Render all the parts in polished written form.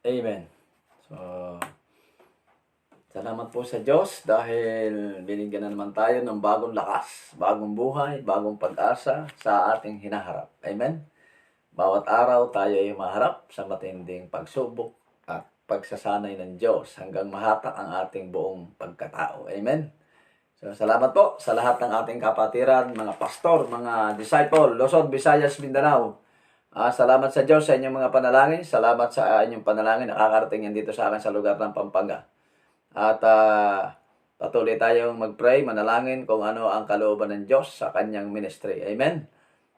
Amen. So, salamat po sa Diyos dahil binigyan na naman tayo ng bagong lakas, bagong buhay, bagong pag-asa sa ating hinaharap. Amen. Bawat araw tayo ay maharap sa matinding pagsubok at pagsasanay ng Diyos hanggang mahatak ang ating buong pagkatao. Amen. So, salamat po sa lahat ng ating kapatiran, mga pastor, mga disciple, Luzon, Visayas, Mindanao. Salamat sa Diyos sa inyong mga panalangin. Salamat sa inyong panalangin. Nakakarating yan dito sa akin sa lugar ng Pampanga. At patuloy tayong mag-pray, manalangin kung ano ang kalooban ng Diyos sa kanyang ministry. Amen.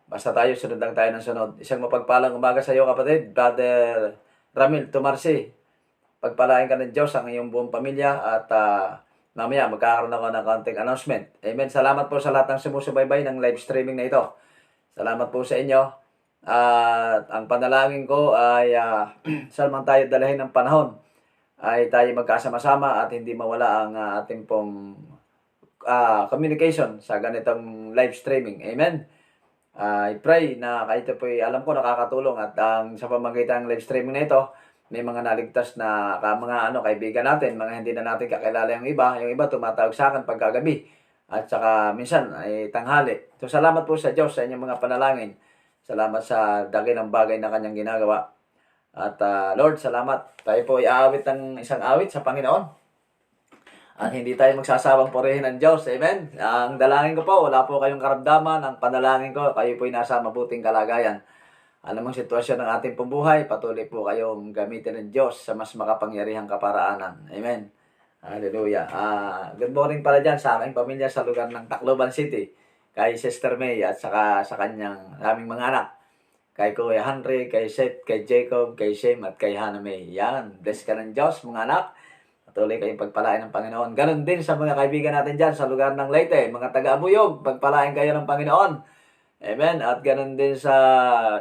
Basta tayo, sunod lang tayo ng sunod. Isang mapagpalang umaga sa iyo, kapatid. Brother Ramil Tumarsi. Pagpalain ka ng Diyos ang iyong buong pamilya at mamaya magkakaroon ako ng konting announcement. Amen. Salamat po sa lahat ng sumusubaybay ng live streaming na ito. Salamat po sa inyo. At ang panalangin ko ay saan man tayo dalahin ng panahon ay tayo magkasama-sama at hindi mawala ang ating pong communication sa ganitong live streaming. Amen. I pray na kahit po alam ko nakakatulong at sa pamamagitan ng live streaming na ito, may mga naligtas na mga kaibigan natin, mga hindi na natin kakilala yung iba. Yung iba tumatawag sa akin pagkagabi at saka minsan ay tanghali. So salamat po sa Diyos sa inyong mga panalangin. Salamat sa dakilang bagay na kanyang ginagawa. At Lord, salamat. Tayo po iaawit ng isang awit sa Panginoon. At hindi tayo magsasawang purihin ng Diyos. Amen. Ang dalangin ko po, wala po kayong karamdaman. Ang panalangin ko, kayo po'y nasa mabuting kalagayan. Anumang sitwasyon ng ating pambuhay, patuloy po kayong gamitin ng Diyos sa mas makapangyarihang kaparaanan. Amen. Hallelujah. Good morning pala dyan sa aking pamilya sa lugar ng Tacloban City. Kay Sister May at saka sa kanyang aming mga anak. Kay Kuya Henry, kay Seth, kay Jacob, kay Shem at kay Hannah May. Yan. Bless ka ng Diyos mga anak. Patuloy kayong pagpalain ng Panginoon. Ganon din sa mga kaibigan natin dyan sa lugar ng Leyte. Mga taga-Abuyog, pagpalain kayo ng Panginoon. Amen. At ganun din sa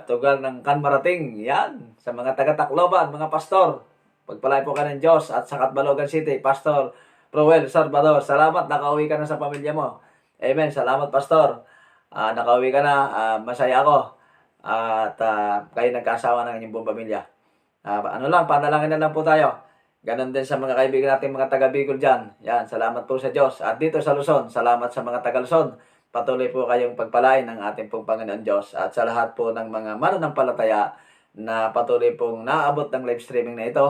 tugal ng Kanmarating. Yan. Sa mga taga-Tacloban, mga pastor. Pagpalay po ka ng Diyos. At sa Catbalogan City, Pastor Proel Salvador. Salamat. Nakauwi ka na sa pamilya mo. Amen. Salamat, Pastor. Nakauwi ka na. Masaya ako. At kayo nagkasawa ng inyong buong pamilya. Panalangin na lang po tayo. Ganun din sa mga kaibigan natin, mga taga-Bicol dyan. Yan. Salamat po sa Diyos. At dito sa Luzon, salamat sa mga taga-Luzon. Patuloy po kayong pagpalain ng ating pong Panginoon Diyos at sa lahat po ng mga mananampalataya na patuloy pong naabot ng live streaming na ito.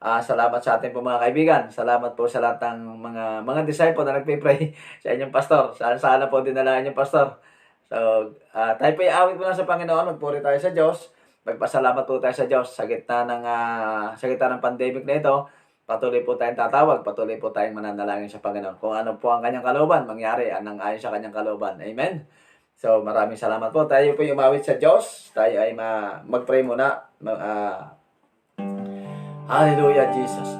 Salamat sa ating pong mga kaibigan. Salamat po sa lahat ng mga disciple na nagpipray sa inyong pastor. Sana po dinala inyong pastor. So, tayo po iawit mo lang sa Panginoon. Magpuri tayo sa Diyos. Magpasalamat po tayo sa Diyos sa gitna ng pandemic na ito. Patuloy po tayong tatawag, patuloy po tayong mananalangin sa Panginoon. Kung ano po ang kanyang kalooban, mangyari anang ayon sa kanyang kalooban. Amen? So, maraming salamat po. Tayo po umawit sa Diyos. Tayo ay mag-pray muna. Hallelujah, Jesus.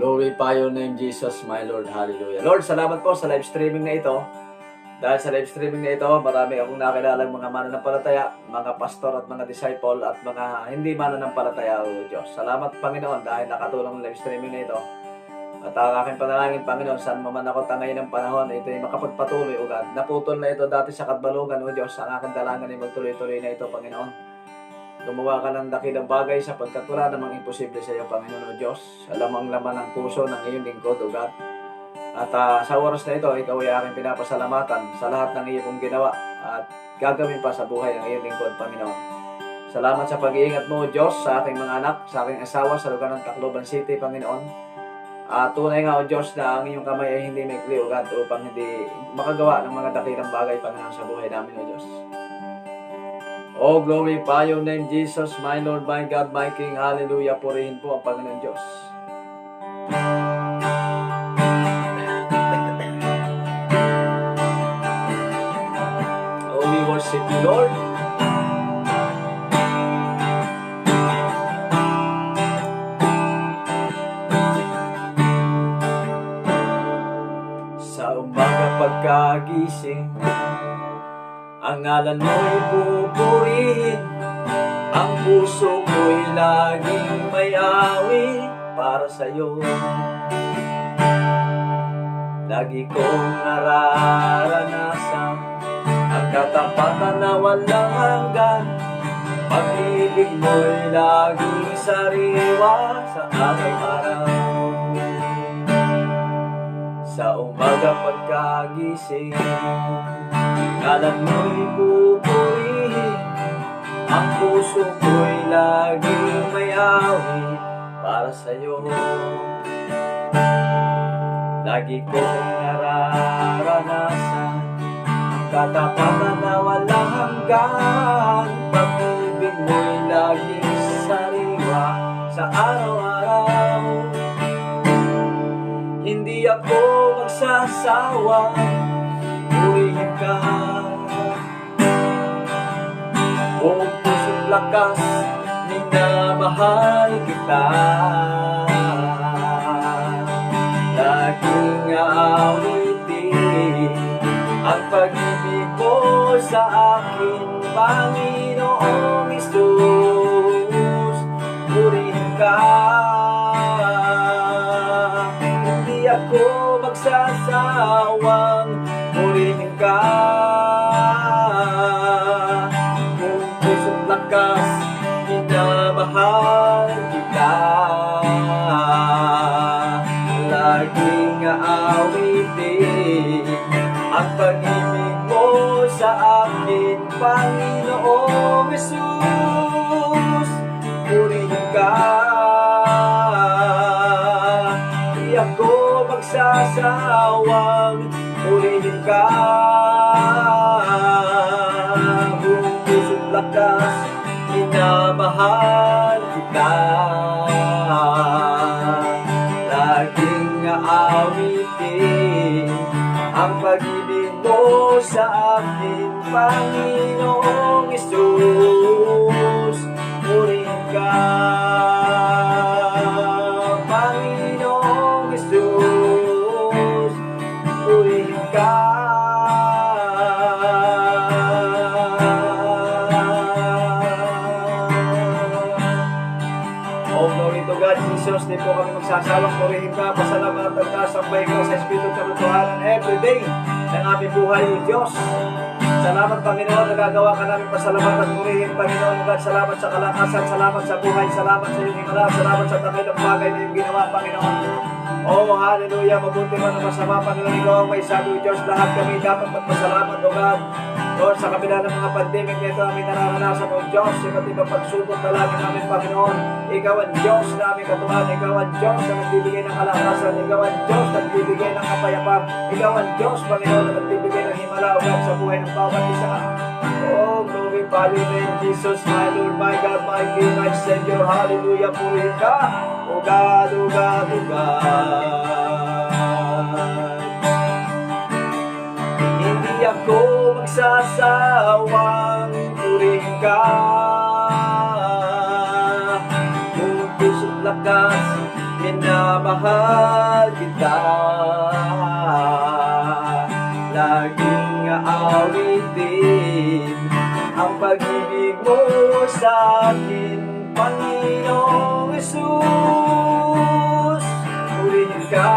Glorify your name, Jesus, my Lord. Hallelujah. Lord, salamat po sa live streaming na ito. Dahil sa live streaming na ito, marami akong nakilalang mga mananampalataya, mga pastor at mga disciple at mga hindi mananampalataya, O Diyos. Salamat, Panginoon, dahil nakatulong ang live streaming na ito. At ang aking panalangin, Panginoon, saan man ako tangay ng panahon, ito ay makapagpatuloy, O God. Naputol na ito dati sa Catbalogan, O Diyos. Ang aking dalangan ay magtuloy-tuloy na ito, Panginoon. Gumawa ka ng dakilang bagay sapagkat wala namang imposible sa iyo, Panginoon, O Diyos. Alam ang laman ng puso ng iyong lingkod, O God. At sa oras na ito, ikaw ay aking pinapasalamatan sa lahat ng iyong ginawa at gagawin pa sa buhay ng iyong lingkod, Panginoon. Salamat sa pag-iingat mo, Diyos, sa aking mga anak, sa aking asawa, sa lugar ng Tacloban City, Panginoon. Tunay nga, O Diyos, na ang iyong kamay ay hindi maikli, O God, upang hindi makagawa ng mga dakilang bagay, Panginoon, sa buhay namin, O Diyos. Oh, glorify your name, Jesus, my Lord, my God, my King. Hallelujah. Purihin po ang Panginoon Diyos. Worship you, Lord. Sa umaga pagkagising, ang ngalan mo'y pupurihin. Ang puso ko'y laging may awit para sa'yo. Lagi kong nararanasan ang katapatan na walang hanggan. Pag-ibig mo'y laging sariwa sa araw-araw. Sa umaga pagkagising, ngalan mo'y pupurihin. Ang puso ko'y laging may awit para sa'yo. Lagi kong nararanasan ang katapatan na walang hanggan. Pag-ibig mo'y laging sariwa sa araw-araw. Hindi ako magsasawa, purihin ka. Buong puso't lakas, minamahal kita. Laging aawitin ang pag-ibig mo sa akin, Panginoong Hesus. Purihin ka. Hindi ako magsasawang purihin ka. Kung puso't lakas, minamahal kita. Laging aawitin ang pag-ibig mo sa akin, Panginoong Hesus. Purihin ka. Di ako magsasawang purihin ka. Buong puso't lakas, minamahal kita. Laging aawitin ang pag-ibig mo sa akin, Panginoong Hesus. Purihin ka, Panginoong Hesus. Purihin ka. Oh, glory to God, Jesus. Di po kami magsasawang purihin ka. Pasalamat at kasambay ka sa Espiritu Kalutuhanan everyday ng aming buhay, O Diyos. Salamat, Panginoon, nagagawa ka namin pasalamat at purihin, Panginoon God. Salamat sa kalakasan, salamat sa buhay, salamat sa iyong himala, salamat sa dakilang bagay na iyong ginawa, Panginoon. Oh, hallelujah, mabuti man o masama, Panginoon, ikaw ang may sabi, O Diyos. Lahat kami dapat magpasalamat, O God. Lord, sa kabila ng mga pandemic nito aming nararanasan, O Diyos, iba't ibang pagsubok na lagi namin, Panginoon. Ikaw ang Diyos na aming katuhan, ikaw ang Diyos na nagbibigay ng kalakasan, ikaw ang Diyos na nagbibigay ng kapayapaan, ikaw ang Diyos, Panginoon, na nagbibigay ng himala, O God, sa buhay ng bawat isa. Oh, glory, Father, in Jesus, my Lord, my God, my King, my Savior, hallelujah, purihin ka, O God, O God, O God. Hindi ako magsasawang purihin ka. Kung puso't lakas, minamahal kita. Laging aawitin ang pag-ibig mo sa akin, Panginoong Hesus. Purihin ka,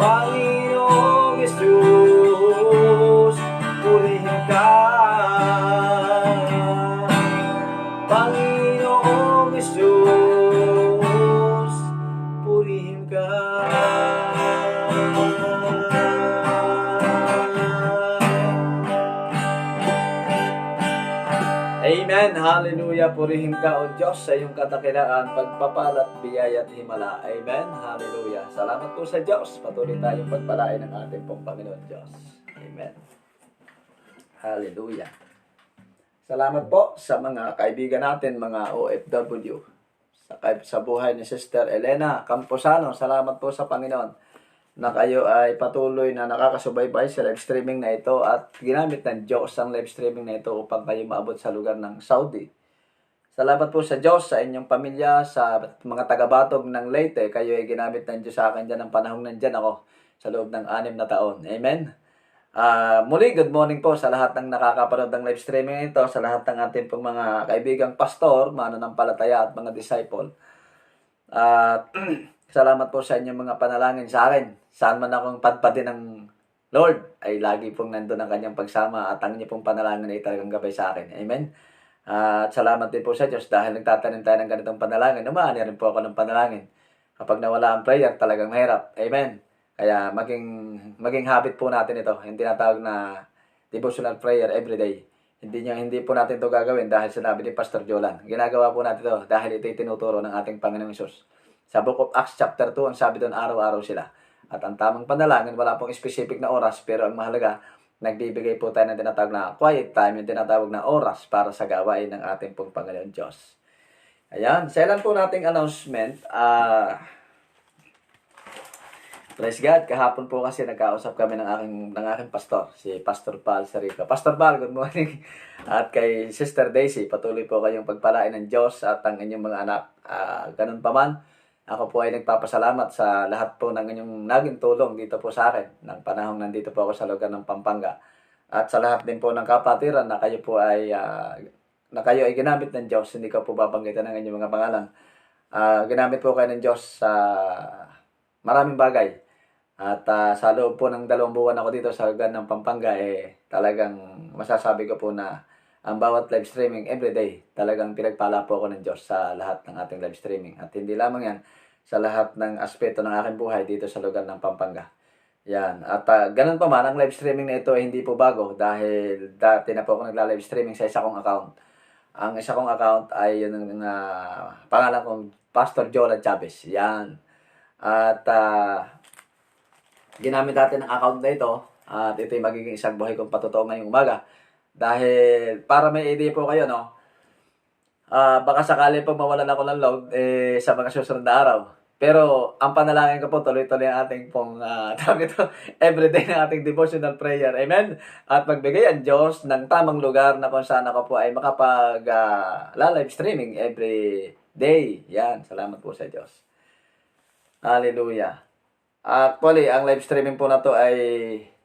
Panginoong Hesus. Purihin ka, Panginoong Hesus. Purihin ka. Amen. Hallelujah. Purihin ka, O Diyos, sa iyong katakilaan, pagpapalat, biyaya at himala. Amen. Hallelujah. Salamat po sa Diyos. Patuloy tayong pagpalain ng ating pong Panginoon Diyos. Amen. Hallelujah. Salamat po sa mga kaibigan natin, mga OFW. Sa buhay ni Sister Elena Camposano. Salamat po sa Panginoon na kayo ay patuloy na nakakasubaybay sa live streaming na ito at ginamit ng Diyos ang live streaming na ito upang kayo maabot sa lugar ng Saudi. Salamat po sa Diyos, sa inyong pamilya, sa mga taga-Batog ng Leyte. Kayo ay ginamit ng Diyos sa akin dyan ng panahong nandyan ako sa loob ng 6 na taon. Amen. Muli, good morning po sa lahat ng nakakapanood ng live streaming ito, sa lahat ng ating pong mga kaibigang pastor, mananampalataya at mga disciple. Salamat po sa inyong mga panalangin sa akin. Saan man akong padpadin ng Lord ay lagi pong nandun ang kanyang pagsama at ang niyo pong panalangin ay talagang gabay sa akin. Amen? At salamat din po sa Diyos dahil nagtatanim tayo ng ganitong panalangin. Umaani rin po ako ng panalangin. Kapag nawala ang prayer, talagang mahirap. Amen? Kaya maging habit po natin ito. Yung tinatawag na devotional prayer every day. Hindi po natin ito gagawin dahil sinabi ni Pastor Jolan. Ginagawa po natin ito dahil ito tinuturo ng ating Panginoong Hesus. Sa Book of Acts chapter 2, ang sabi doon, araw-araw sila. At ang tamang panalangin, wala pong specific na oras, pero ang mahalaga, nagbibigay po tayo ng tinatawag na quiet time, yung tinatawag na oras para sa gawain ng ating pong Panginoon Diyos. Ayan, sa ilan po nating announcement, praise God, kahapon po kasi nagkausap kami ng aking pastor, si Pastor Paul Sarica. Pastor Paul, good morning. At kay Sister Daisy, patuloy po kayong pagpalain ng Diyos at ang inyong mga anak. Ganun pa man, ako po ay nagpapasalamat sa lahat po ng inyong naging tulong dito po sa akin ng panahong nandito po ako sa lugar ng Pampanga. At sa lahat din po ng kapatiran na kayo po ay ginamit ng Diyos, hindi ko po babanggitan ng inyong mga pangalan. Ginamit po kayo ng Diyos sa maraming bagay. At sa loob po ng 2 buwan ako dito sa lugar ng Pampanga, talagang masasabi ko po na ang bawat live streaming everyday, talagang pinagpala po ako ng Diyos sa lahat ng ating live streaming. At hindi lamang yan, sa lahat ng aspeto ng aking buhay dito sa lugar ng Pampanga. Yan. At ganun pa man, ang live streaming na ito ay hindi po bago dahil dati na po ako nagla-live streaming sa isa kong account. Ang isa kong account ay yun ang pangalan kong Pastor Jolan Chavez. Yan. At ginamit natin ang account na ito at ito yung magiging isang buhay kong patotoo ngayong umaga. Dahil para may idea po kayo, no? Baka sakali pag mawalan ako ng load sa mga susunod na araw. Pero ang panalangin ko po, tuloy-tuloy ang ating pong everyday na ating devotional prayer. Amen? At magbigay ang Diyos ng tamang lugar na kung saan ako po ay live streaming every day. Yan, salamat po sa Diyos. Hallelujah. Actually, ang live streaming po na to ay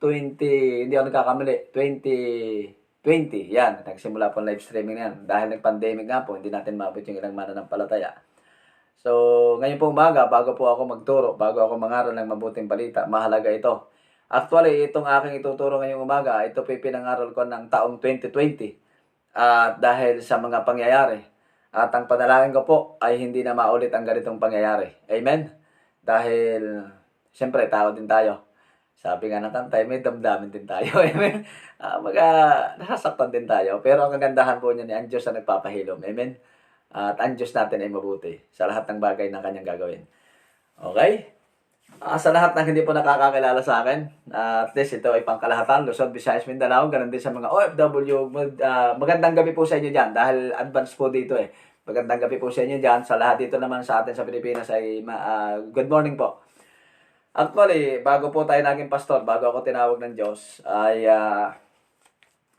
hindi ako nagkakamali, 2020. Yan, nagsimula po ang live streaming yan. Dahil nag-pandemic nga po, hindi natin maabot yung ilang mananampalataya. So, ngayon po umaga, bago po ako magturo, bago ako mangaral ng mabuting balita, mahalaga ito. Actually, itong aking ituturo ngayong umaga, ito po pinangaral ko ng taong 2020. Dahil sa mga pangyayari. At ang panalangin ko po ay hindi na maulit ang ganitong pangyayari. Amen? Dahil siyempre, tao din tayo. Sabi nga ng kantay, may damdamin din tayo. Amen? Nasasaktan din tayo. Pero ang kagandahan po niya ni ang Diyos na nagpapahilom. Amen? At ang Diyos natin ay mabuti sa lahat ng bagay na kanyang gagawin. Okay? Sa lahat ng hindi po nakakakilala sa akin, at least ito ay pangkalahatan, Luzon, Visayas, Mindanao, ganun din sa mga OFW. Magandang gabi po sa inyo dyan dahil advance po dito eh. Magandang gabi po sa inyo dyan. Sa lahat dito naman sa atin sa Pilipinas ay good morning po. Actually, bago po tayo naging pastor, bago ako tinawag ng Diyos, ay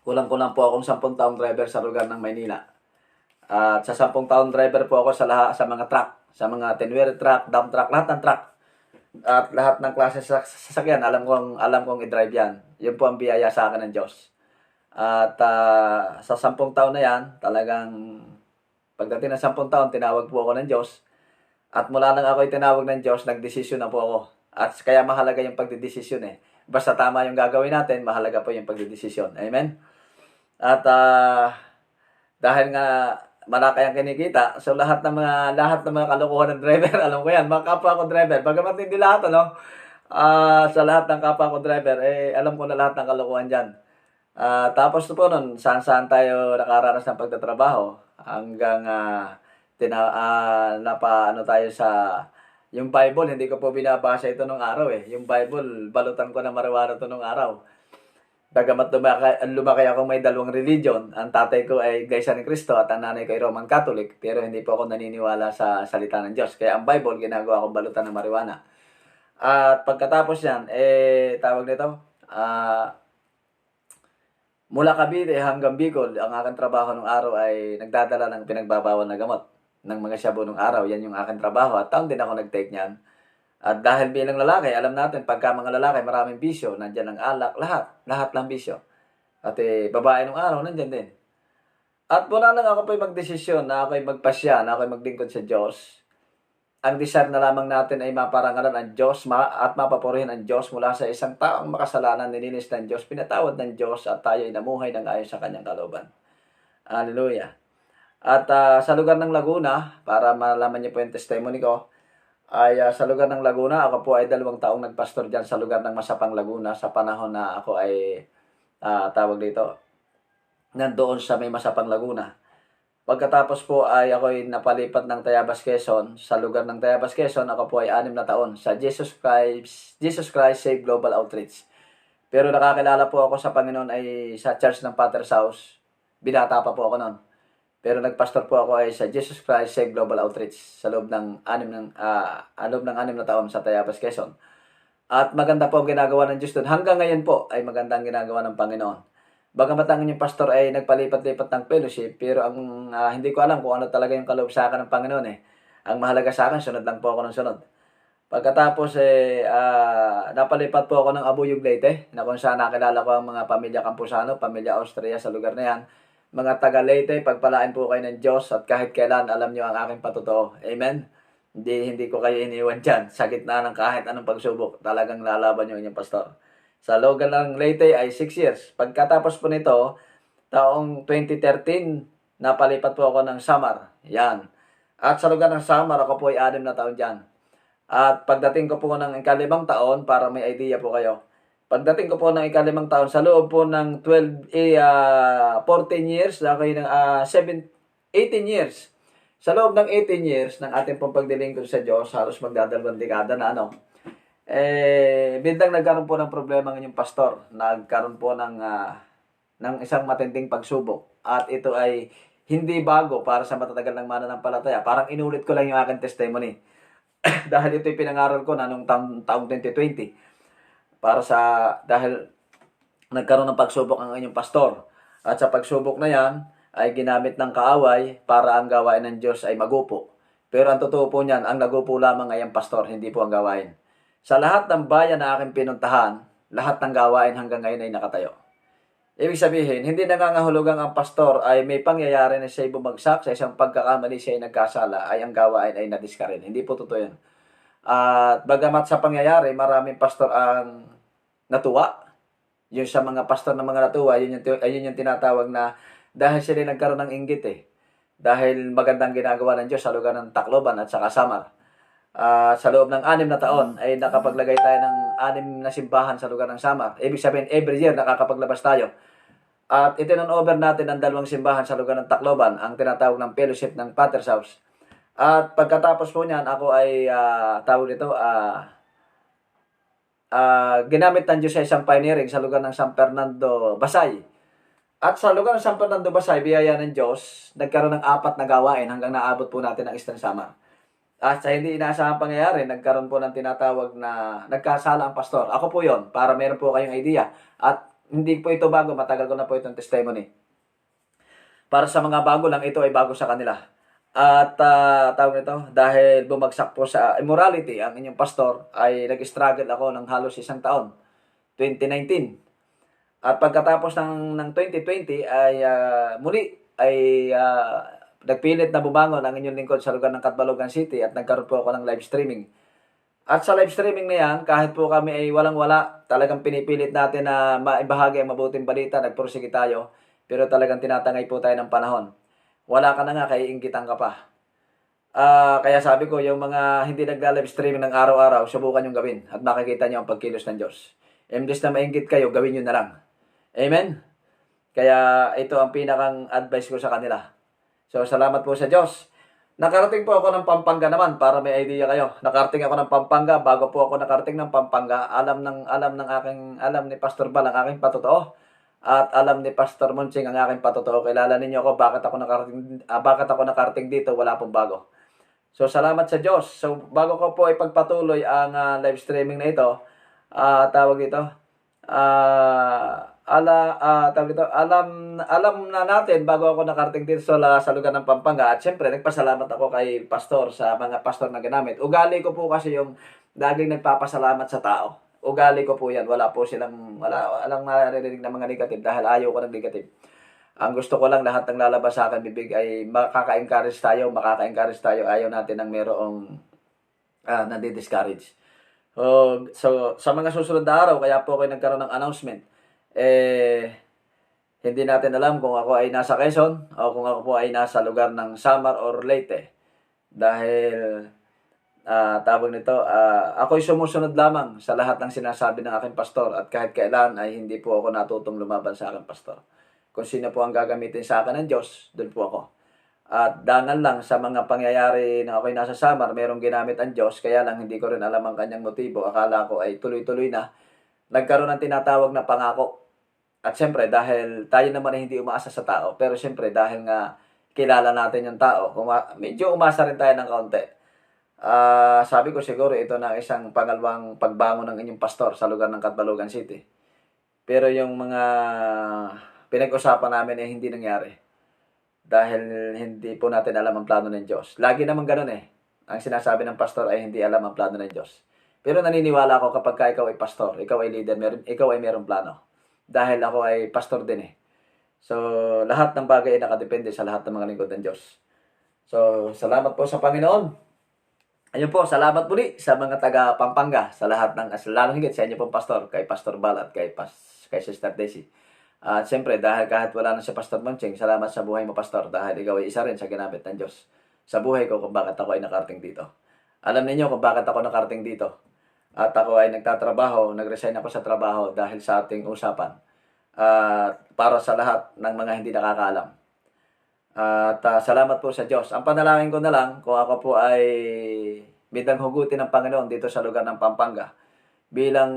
kulang-kulang po akong 10 taong driver sa lugar ng Maynila. At sa 10 taong driver po ako sa mga truck, sa mga 10-wheel truck, dump truck, lahat ng truck. At lahat ng klase sa sasakyan, alam kong i-drive yan. Yun po ang biyaya sa akin ng Diyos. At sa 10 taon na yan, talagang pagdating ng 10 taon, tinawag po ako ng Diyos. At mula nang ako'y tinawag ng Diyos, nagdesisyon na po ako. At kaya mahalaga yung pagdedesisyon eh. Basta tama yung gagawin natin, mahalaga po yung pagdedesisyon. Amen? At dahil nga malaki ang kinikita, so lahat ng mga kalokohan ng driver, alam ko yan, mga kapwa ko driver, bagamat hindi lahat, sa lahat ng kapwa ko driver, alam ko na lahat ng kalokohan dyan. Tapos po nun, saan tayo nakaranas ng pagtatrabaho, hanggang tayo sa yung Bible, hindi ko po binabasa ito nung araw eh. Yung Bible, balutan ko na marijuana ito nung araw. Bagamat lumaki ako may 2 religion, ang tatay ko ay Iglesia ni Cristo at ang nanay ko ay Roman Catholic, pero hindi po ako naniniwala sa salita ng Diyos. Kaya ang Bible, ginagawa akong balutan ng marijuana. At pagkatapos yan, tawag nito, mula Cavite hanggang Bicol, ang aking trabaho nung araw ay nagdadala ng pinagbabawal na gamot ng mga shabu nung araw. Yan yung aking trabaho at taon din ako nag-take niyan. At dahil bilang lalaki, alam natin, pagka mga lalaki, maraming bisyo, nandyan ang alak, lahat lang bisyo. At babae nung araw, nandyan din. At mula nang ako po'y magdesisyon na ako'y magpasya, na ako'y maglingkod sa Diyos, ang desire na lamang natin ay maparangalan ang Diyos at mapapurihin ang Diyos mula sa isang taong makasalanan, nilinis ng Diyos, pinatawad ng Diyos, at tayo ay namuhay ng ayon sa kanyang kalooban. Hallelujah. At sa lugar ng Laguna, para malaman niyo po yung testimony ko, ay sa lugar ng Laguna, ako po ay 2 taong nagpastor dyan sa lugar ng Masapang, Laguna, sa panahon na ako ay tawag dito, nandoon sa may Masapang, Laguna. Pagkatapos po ay ako ay napalipat ng Tayabas, Quezon. Sa lugar ng Tayabas, Quezon, ako po ay 6 na taon sa Jesus Christ Save Global Outreach. Pero nakakilala po ako sa Panginoon ay sa Church ng Father's House. Binata pa po ako noon. Pero nagpastor po ako ay sa Jesus Christ Save Global Outreach sa loob ng 6 na taon sa Tayabas, Quezon. At maganda po ang ginagawa ng Diyos doon. Hanggang ngayon po ay maganda ang ginagawa ng Panginoon. Bagamat ang inyong pastor ay nagpalipat-lipat ng fellowship, pero ang hindi ko alam kung ano talaga yung kaloob sa akin ng Panginoon eh. Ang mahalaga sa akin, sunod lang po ako ng sunod. Pagkatapos napalipat po ako ng Abuyog, Leyte, na kung saan nakilala ko ang mga pamilya Campusano, pamilya Austria sa lugar na yan. Mga taga Leyte, pagpalain po kayo ng Diyos at kahit kailan alam nyo ang aking patotoo. Amen? Hindi ko kayo iniwan dyan. Sa gitna ng kahit anong pagsubok, talagang lalaban nyo inyong pastor. Sa lugar ng Leyte ay 6 years. Pagkatapos po nito, taong 2013, napalipat po ako ng Samar. Yan. At sa lugar ng Samar, ako po ay 6 na taon dyan. At pagdating ko po ng ika-5 taon, para may idea po kayo, pagdating ko po ng ika-5 taon, sa loob po ng 14 years, ako ng 18 years. Sa loob ng 18 years ng ating pong pagdilingkod sa Diyos, halos magdadalawang dekada na biglang nagkaroon po ng problema ng inyong pastor. Nagkaroon po ng isang matinding pagsubok. At ito ay hindi bago para sa matatagal ng mananampalataya. Parang inulit ko lang yung aking testimony. Dahil ito'y pinangaral ko na nung taong 2020. Dahil nagkaroon ng pagsubok ang inyong pastor. At sa pagsubok na yan, ay ginamit ng kaaway para ang gawain ng Diyos ay magupo. Pero ang totoo po niyan, ang nagupo lamang ay ang pastor, hindi po ang gawain. Sa lahat ng bayan na aking pinuntahan, lahat ng gawain hanggang ngayon ay nakatayo. Ibig sabihin, hindi nangangahulugang ang pastor ay may pangyayari na siya bumagsak, sa isang pagkakamali siya ay nagkasala, ay ang gawain ay nadiskarin. Hindi po totoo yan. At bagamat sa pangyayari, maraming pastor ang natuwa. Yung sa mga pastor na mga natuwa, yun yung tinatawag na dahil sila nagkaroon ng inggit eh. Dahil magandang ginagawa ng Diyos sa lugar ng Tacloban at sa Samar. Sa loob ng 6 na taon ay nakapaglagay tayo ng 6 na simbahan sa lugar ng Samar. Ibig sabihin, every year nakakapaglabas tayo. At itinon-over natin ang 2 simbahan sa lugar ng Tacloban, ang tinatawag ng fellowship ng Father's House. At pagkatapos po niyan, ako ay ginamit ng Diyos sa isang pioneering sa lugar ng San Fernando, Basay. At sa lugar ng San Fernando, Basay, biyaya ng Diyos, nagkaroon ng 4 na gawain hanggang naabot po natin ang Eastern Samar. At sa hindi inaasahang pangyayari, nagkaroon po ng tinatawag na nagkasala ang pastor. Ako po yon para meron po kayong idea. At hindi po ito bago, matagal ko na po itong testimony. Para sa mga bago lang, ito ay bago sa kanila. At tawag nito, dahil bumagsak po sa immorality ang inyong pastor, ay nag-struggle ako ng halos 1 taon, 2019. At pagkatapos ng 2020 ay muli ay nagpilit na bumangon ang inyong lingkod sa lugar ng Catbalogan City at nagkaroon po ako ng live streaming. At sa live streaming na yan, kahit po kami ay walang-wala, talagang pinipilit natin na maibahagi ang mabuting balita, nagpursige tayo, pero talagang tinatangay po tayo ng panahon. Wala ka na nga, kaya inggitan ka pa. Kaya sabi ko, yung mga hindi nagla-live streaming ng araw-araw, subukan yung gawin at makikita nyo ang pagkilos ng Diyos. Imbes na mainggit kayo, gawin nyo na lang. Amen? Kaya ito ang pinakang advice ko sa kanila. So, salamat po sa Diyos. Nakarating po ako ng Pampanga naman para may idea kayo. Nakarating ako ng Pampanga. Bago po ako nakarating ng Pampanga, alam ni Pastor Bal ang aking patotoo. At alam ni Pastor Munching ang aking patotoo. Kilala ninyo ako bakit ako nakarating dito, wala pong bago. So, salamat sa Diyos. So, bago ko po ipagpatuloy ang live streaming na ito, alam na natin bago ako nakarating dito sa lugar ng Pampanga. At syempre, nagpasalamat ako kay pastor sa mga pastor na ginamit. Ugali ko po kasi yung laging nagpapasalamat sa tao. Ugali ko po yan. Walang naririnig na mga negative dahil ayaw ko ng negative. Ang gusto ko lang lahat ng lalabas sa akin bibig ay makaka-encourage tayo. Ayaw natin ng merong nadi-discourage. So, sa mga susunod na araw, kaya po ako nagkaroon ng announcement. Hindi natin alam kung ako ay nasa Quezon o kung ako po ay nasa lugar ng Samar or Leyte. Dahil, tawag nito, ako'y sumusunod lamang sa lahat ng sinasabi ng aking pastor at kahit kailan ay hindi po ako natutong lumaban sa aking pastor. Kung sino po ang gagamitin sa akin ng Diyos, doon po ako. At dangal lang sa mga pangyayari na ako'y nasa Samar, merong ginamit ang Diyos, kaya lang hindi ko rin alam ang kanyang motibo. Akala ko ay tuloy-tuloy na. Nagkaroon ng tinatawag na pangako. At siyempre, dahil tayo naman ay hindi umaasa sa tao, pero siyempre, dahil nga kilala natin yung tao, medyo umasa rin tayo ng kaunti. Sabi ko siguro ito na isang pangalawang pagbangon ng inyong pastor sa lugar ng Catbalogan City. Pero yung mga pinag-usapan namin ay hindi nangyari. Dahil hindi po natin alam ang plano ng Diyos. Lagi naman ganun eh. Ang sinasabi ng pastor ay hindi alam ang plano ng Diyos. Pero naniniwala ako kapag ikaw ay pastor, ikaw ay leader, ikaw ay merong plano. Dahil ako ay pastor din eh. So, lahat ng bagay ay nakadepende sa lahat ng mga lingkod ng Diyos. So, salamat po sa Panginoon. Ayun po, salamat muli sa mga taga Pampanga, sa lahat ng, lalong higit sa inyo pong pastor, kay Pastor Bal at kay Sister Daisy. At siyempre, dahil kahit wala na si Pastor Moncheng, salamat sa buhay mo, Pastor, dahil ikaw ay isa rin sa ginamit ng Diyos sa buhay ko kung bakit ako ay nakarating dito. Alam niyo kung bakit ako nakarating dito. At ako ay nagtatrabaho, nag-resign ako sa trabaho dahil sa ating usapan. Para sa lahat ng mga hindi nakakaalam. At salamat po sa Diyos. Ang panalangin ko na lang, kung ako po ay bidang hugutin ng Panginoon dito sa lugar ng Pampanga, bilang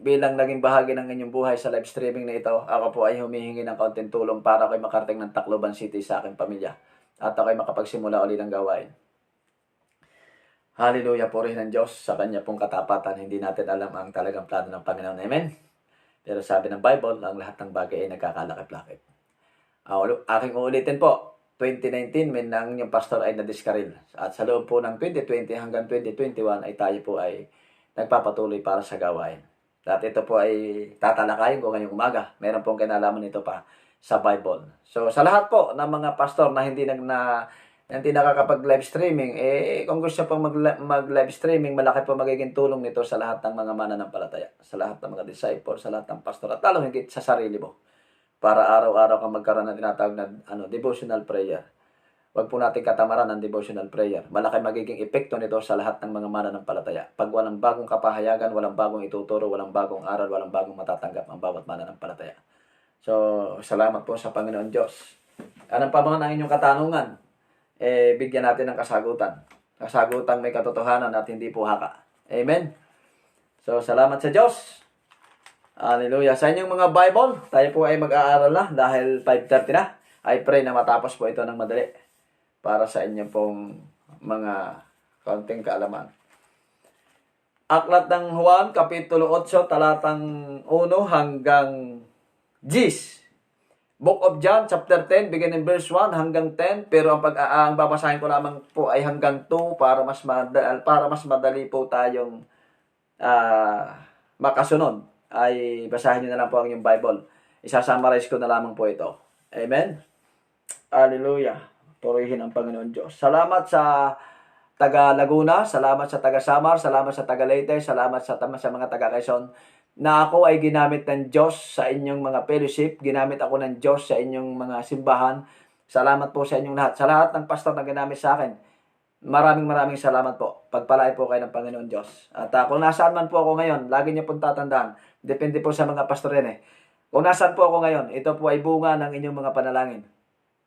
naging bahagi ng inyong buhay sa live streaming na ito, ako po ay humihingi ng kaunting tulong para ako'y makarating ng Tacloban City sa aking pamilya at ako'y makapagsimula ulit ng gawain. Hallelujah, purihin ng Diyos sa kanya pong katapatan. Hindi natin alam ang talagang plano ng Panginoon. Amen? Pero sabi ng Bible, ang lahat ng bagay ay nagkakalakip-lakip. Aking uulitin po, 2019, ang inyong pastor ay nadiskaril. At sa loob po ng 2020 hanggang 2021 ay tayo po ay nagpapatuloy para sa gawain. At ito po ay tatalakayin ko ngayong umaga. Meron pong kinalaman ito pa sa Bible. So sa lahat po ng mga pastor na hindi nakakapag-live streaming, kung gusto pong mag-live streaming, malaki po magiging tulong nito sa lahat ng mga mananampalataya, sa lahat ng mga disciples, sa lahat ng pastor, at lalong higit sa sarili mo. Para araw-araw kang magkaroon ng tinatawag na devotional prayer. Huwag po natin katamaran ng devotional prayer. Malaki magiging epekto nito sa lahat ng mga mananampalataya. Pag walang bagong kapahayagan, walang bagong ituturo, walang bagong aral, walang bagong matatanggap ang bawat mananampalataya. So, salamat po sa Panginoon Diyos. Anong pa mga ang inyong katanungan? Bigyan natin ng kasagutan. Kasagutang may katotohanan at hindi po haka. Amen? So, salamat sa Diyos. Hallelujah. Sa inyong mga Bible, tayo po ay mag-aaral na dahil 5:30 na. I pray na matapos po ito ng madali para sa inyong pong mga kaunting kaalaman. Aklat ng Juan, Kapitulo 8, talatang 1 hanggang 10. Book of John, chapter 10, beginning verse 1 hanggang 10. Pero ang babasahin ko lamang po ay hanggang 2 para mas madali po tayong makasunod. Ay basahin nyo na lang po ang inyong Bible. Isasummarize ko na lamang po ito. Amen? Hallelujah. Purihin ang Panginoon Diyos. Salamat sa taga Laguna, salamat sa taga Samar, salamat sa taga Leyte, salamat sa mga taga Quezon, na ako ay ginamit ng Diyos sa inyong mga fellowship, ginamit ako ng Diyos sa inyong mga simbahan. Salamat po sa inyong lahat. Sa lahat ng pastor na ginamit sa akin, maraming salamat po. Pagpalain po kayo ng Panginoon Diyos. At kung nasaan man po ako ngayon, lagi niyo pong tatandaan, depende po sa mga pastor yan eh. Kung nasaan po ako ngayon, ito po ay bunga ng inyong mga panalangin.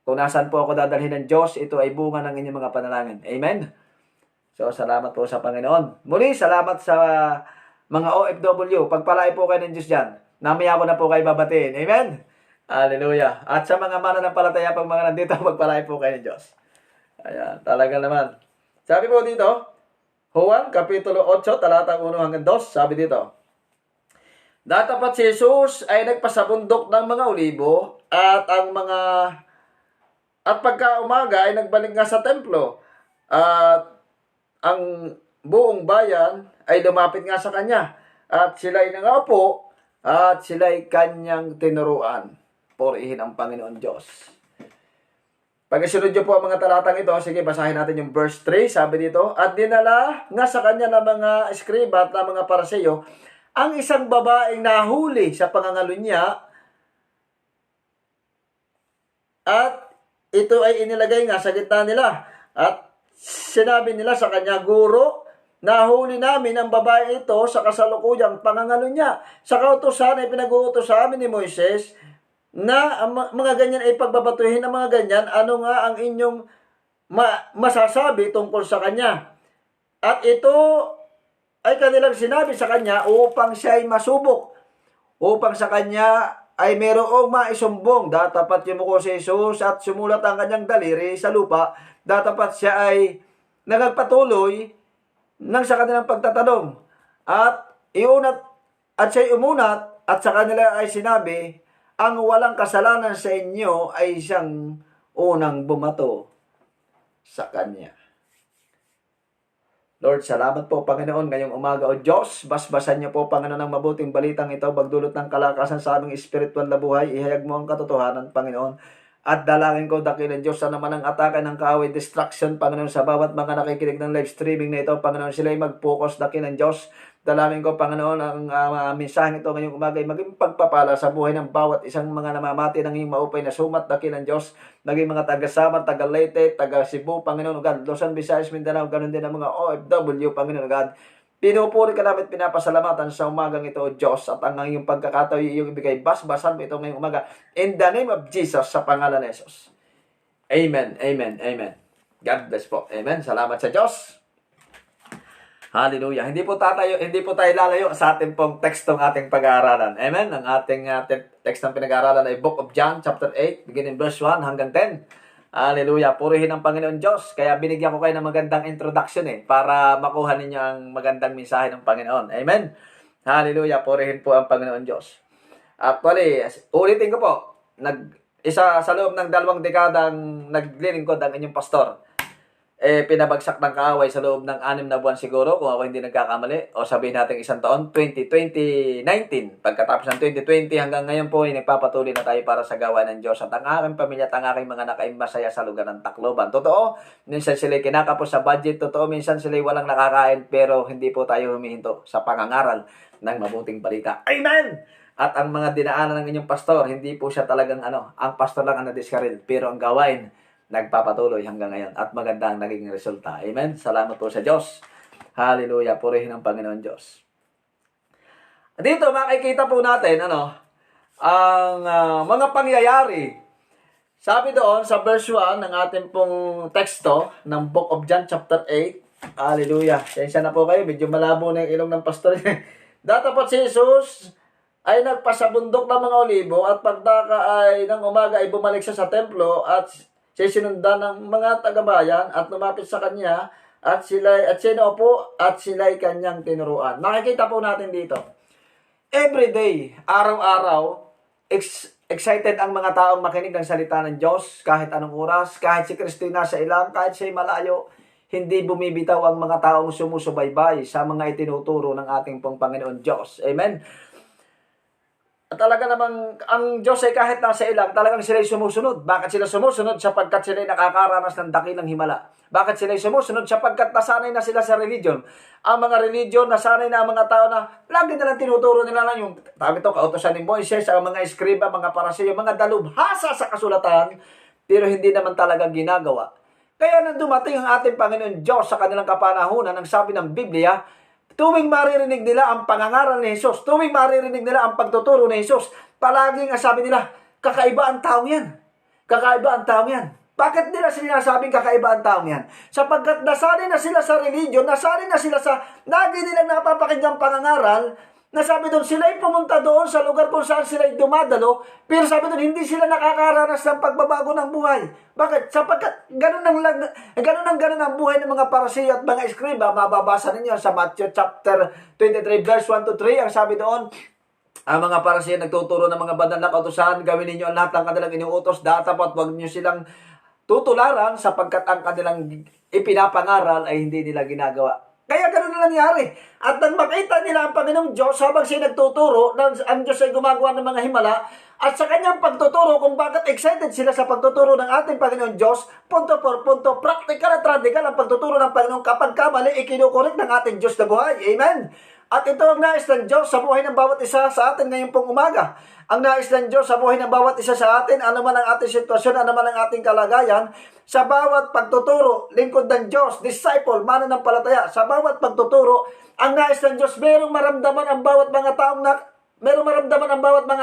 Kung nasaan po ako dadalhin ng Diyos, ito ay bunga ng inyong mga panalangin. Amen? So, salamat po sa Panginoon. Muli, salamat sa mga OFW. Pagpalain po kayo ng Diyos dyan. Namaya ko na po kayo babatiin. Amen? Hallelujah. At sa mga mananampalataya pag mga nandito, pagpalain po kayo ng Diyos. Ayan, talaga naman. Sabi po dito, Juan, Kapitulo 8, talatang 1 hanggang 2, sabi dito, Datapat si Jesus ay nagpasabundok ng mga olibo at pagka umaga ay nagbalik nga sa templo at ang buong bayan ay lumapit nga sa kanya at sila'y nangaupo at sila'y kanyang tinuruan. Purihin ang Panginoon Diyos. Pag-isunod niyo po ang mga talatang ito, sige, basahin natin yung verse 3, sabi dito, at dinala nga sa kanya ng mga eskriba at ng mga Parseyo ang isang babaeng nahuli sa pangangalunya at ito ay inilagay nga sa gitna nila. At sinabi nila sa kanya, Guro, nahuli namin ang babae ito sa kasalukuyang pangangalunya. Sa kautusan ay pinag-uutos sa amin ni Moises na ang mga ganyan ay pagbabatuhin ng mga ganyan, ano nga ang inyong masasabi tungkol sa kanya? At ito ay kanilang sinabi sa kanya upang siya ay masubok, upang sa kanya ay merong maisumbong. Datapat yumuko si Jesus at sumulat ang kanyang daliri sa lupa. Datapat siya ay nagpatuloy nang sa kanilang pagtatanong. At siya umunat at sa kanila ay sinabi, ang walang kasalanan sa inyo ay siyang unang bumato sa kanya. Lord, salamat po, Panginoon, ngayong umaga, O Diyos. Basbasan niyo po, Panginoon, ang mabuting balitang ito, magdulot ng kalakasan sa aming espiritual na buhay. Ihayag mo ang katotohanan, Panginoon. At dalangin ko, dakilang Diyos, na naman ang atake ng kaaway, distraction, Panginoon, sa bawat mga nakikinig ng live streaming na ito, Panginoon, sila ay mag-focus, dakilang Diyos. Dalangin ko, Panginoon, ang mensaheng ito ngayong umaga ay maging pagpapala sa buhay ng bawat isang mga namamati ng iyong maupay na sumat, dakilang Diyos. Naging mga taga-Samar, taga-Leyte, taga-Cebu, Panginoon God, Luzon, Visayas, Mindanao, ganun din ang mga OFW, Panginoon God. Pinupuri ka namin, pinapasalamatan sa umagang ito, Diyos, at ang iyong pagkakataon, iyong ibigay, basbasan mo ito ngayong umaga. In the name of Jesus, sa pangalan ni Jesus. Amen, amen, amen. God bless po. Amen. Salamat sa Diyos. Hallelujah. Hindi po tayo lalayo sa ating pong tekstong ating pag-aaralan. Amen. Ang ating text ng pinag-aaralan ay Book of John, chapter 8, beginning verse 1 hanggang 10. Hallelujah. Purihin ang Panginoon Diyos. Kaya binigyan ko kayo ng magandang introduction para makuha ninyo ang magandang mensahe ng Panginoon. Amen. Hallelujah. Purihin po ang Panginoon Diyos. Actually, ulitin ko po. Isa sa loob ng 2 dekadang naglilingkod ang inyong pastor. Pinabagsak ng kaaway sa loob ng 6 na buwan siguro, kung ako hindi nagkakamali, o sabihin natin isang taon, 2019. Pagkatapos ng 2020 hanggang ngayon po, nagpapatuloy na tayo para sa gawa ng Diyos. At ang aking pamilya at ang aking mga nakaing masaya sa lugar ng Tacloban. Totoo, minsan sila kinakapos sa budget. Totoo, minsan sila walang nakakain, pero hindi po tayo humihinto sa pangangaral ng mabuting balita. Amen! At ang mga dinaanan ng inyong pastor, hindi po siya talagang ang pastor lang ang nadiskaril, pero ang gawain, nagpapatuloy hanggang ngayon at maganda ang naging resulta. Amen? Salamat po sa Diyos. Hallelujah. Purihin ang Panginoon Diyos. Dito makikita po natin ang mga pangyayari. Sabi doon sa verse 1 ng ating pong teksto ng Book of John chapter 8. Hallelujah. Sensya na po kayo. Medyo malabo na yung ilong ng pastor. Datapot si Jesus ay nagpasabundok ng mga olibo at pagdaka ay ng umaga ay bumalik siya sa templo at siya sinundan ng mga tagabayan at lumapit sa kanya at siya naupo at sila'y kanyang tinuruan. Nakikita po natin dito. Every day, araw-araw, excited ang mga taong makinig ng salita ng Diyos kahit anong oras, kahit si Kristo nasa ilang, kahit siya'y malayo, hindi bumibitaw ang mga taong sumusubaybay sa mga itinuturo ng ating pong Panginoon Diyos. Amen? Talaga namang ang Diyos ay kahit nasa ilang, talagang sila'y sumusunod. Bakit sila sumusunod? Sapagkat sila'y nakakaranas ng dakilang himala. Bakit sila'y sumusunod? Sapagkat nasanay na sila sa religion. Ang mga religion, nasanay na ang mga tao na lagi nilang tinuturo nila lang yung kautosan ni Moises, ang mga eskriba, mga Parseyo, mga dalubhasa sa kasulatan, pero hindi naman talaga ginagawa. Kaya nang dumating ang ating Panginoon Diyos sa kanilang kapanahunan, ang sabi ng Biblia, tuwing maririnig nila ang pangangaral ni Jesus, tuwing maririnig nila ang pagtuturo ni Jesus, palaging sabi nila, kakaiba ang taong yan. Kakaiba ang taong yan. Bakit nila sinasabing kakaiba ang taong yan? Sapagkat nasanay na sila sa religion, nasanay na sila sa lagi nilang napapakinggang pangangaral, nasabi doon, sila'y pumunta doon sa lugar kung saan sila'y dumadalo, pero sabi doon, hindi sila nakakaranas ng pagbabago ng buhay. Bakit? Sapagkat ganun ang buhay ng mga Parseyo at mga eskriba. Mababasa ninyo sa Matthew chapter 23 verse 1 to 3. Ang sabi doon, ang mga Parseyo nagtuturo ng mga banal na kautusan, gawin ninyo ang lahat ng kanilang inuutos, dapat wag niyo silang tutularan sapagkat ang kanilang ipinapangaral ay hindi nila ginagawa. Kaya ganun na nangyari. At nang makita nila ang Panginoong Diyos habang siya nagtuturo, ang Diyos ay gumagawa ng mga himala, at sa kanyang pagtuturo, kung bakit excited sila sa pagtuturo ng ating Panginoong Diyos, punto por punto, practical at radical ang pagtuturo ng Panginoon. Kapag kamali, ikinukulit ng ating Diyos na buhay. Amen? At ito ang nais ng Diyos sa buhay ng bawat isa sa atin ngayon pong umaga. Ang nais ng Diyos sa buhay ng bawat isa sa atin, ano man ang ating sitwasyon, ano man ang ating kalagayan, sa bawat pagtuturo, lingkod ng Diyos, disciple, mananampalataya, sa bawat pagtuturo, ang nais ng Diyos, merong maramdaman ang bawat mga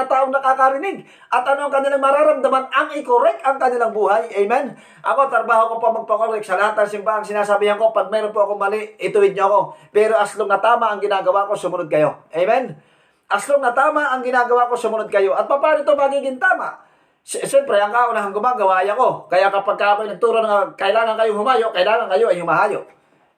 taong nakakarinig. At ano ang kanilang mararamdaman? Ang i-correct ang kanilang buhay. Amen? Ako, trabaho ko po magpakorek sa lahat ng simbahan. Sinasabihan ko, pag meron po akong mali, ituwid niyo ako. Pero as long na tama ang ginagawa ko, sumunod kayo. Amen? As long na tama ang ginagawa ko, sumunod kayo. At paano ito magiging tama? Siyempre, ang kaunahang gumagawa ay ako. Kaya kapag ako nagturo na kailangan kayong humayo, kailangan kayo ay humahayo.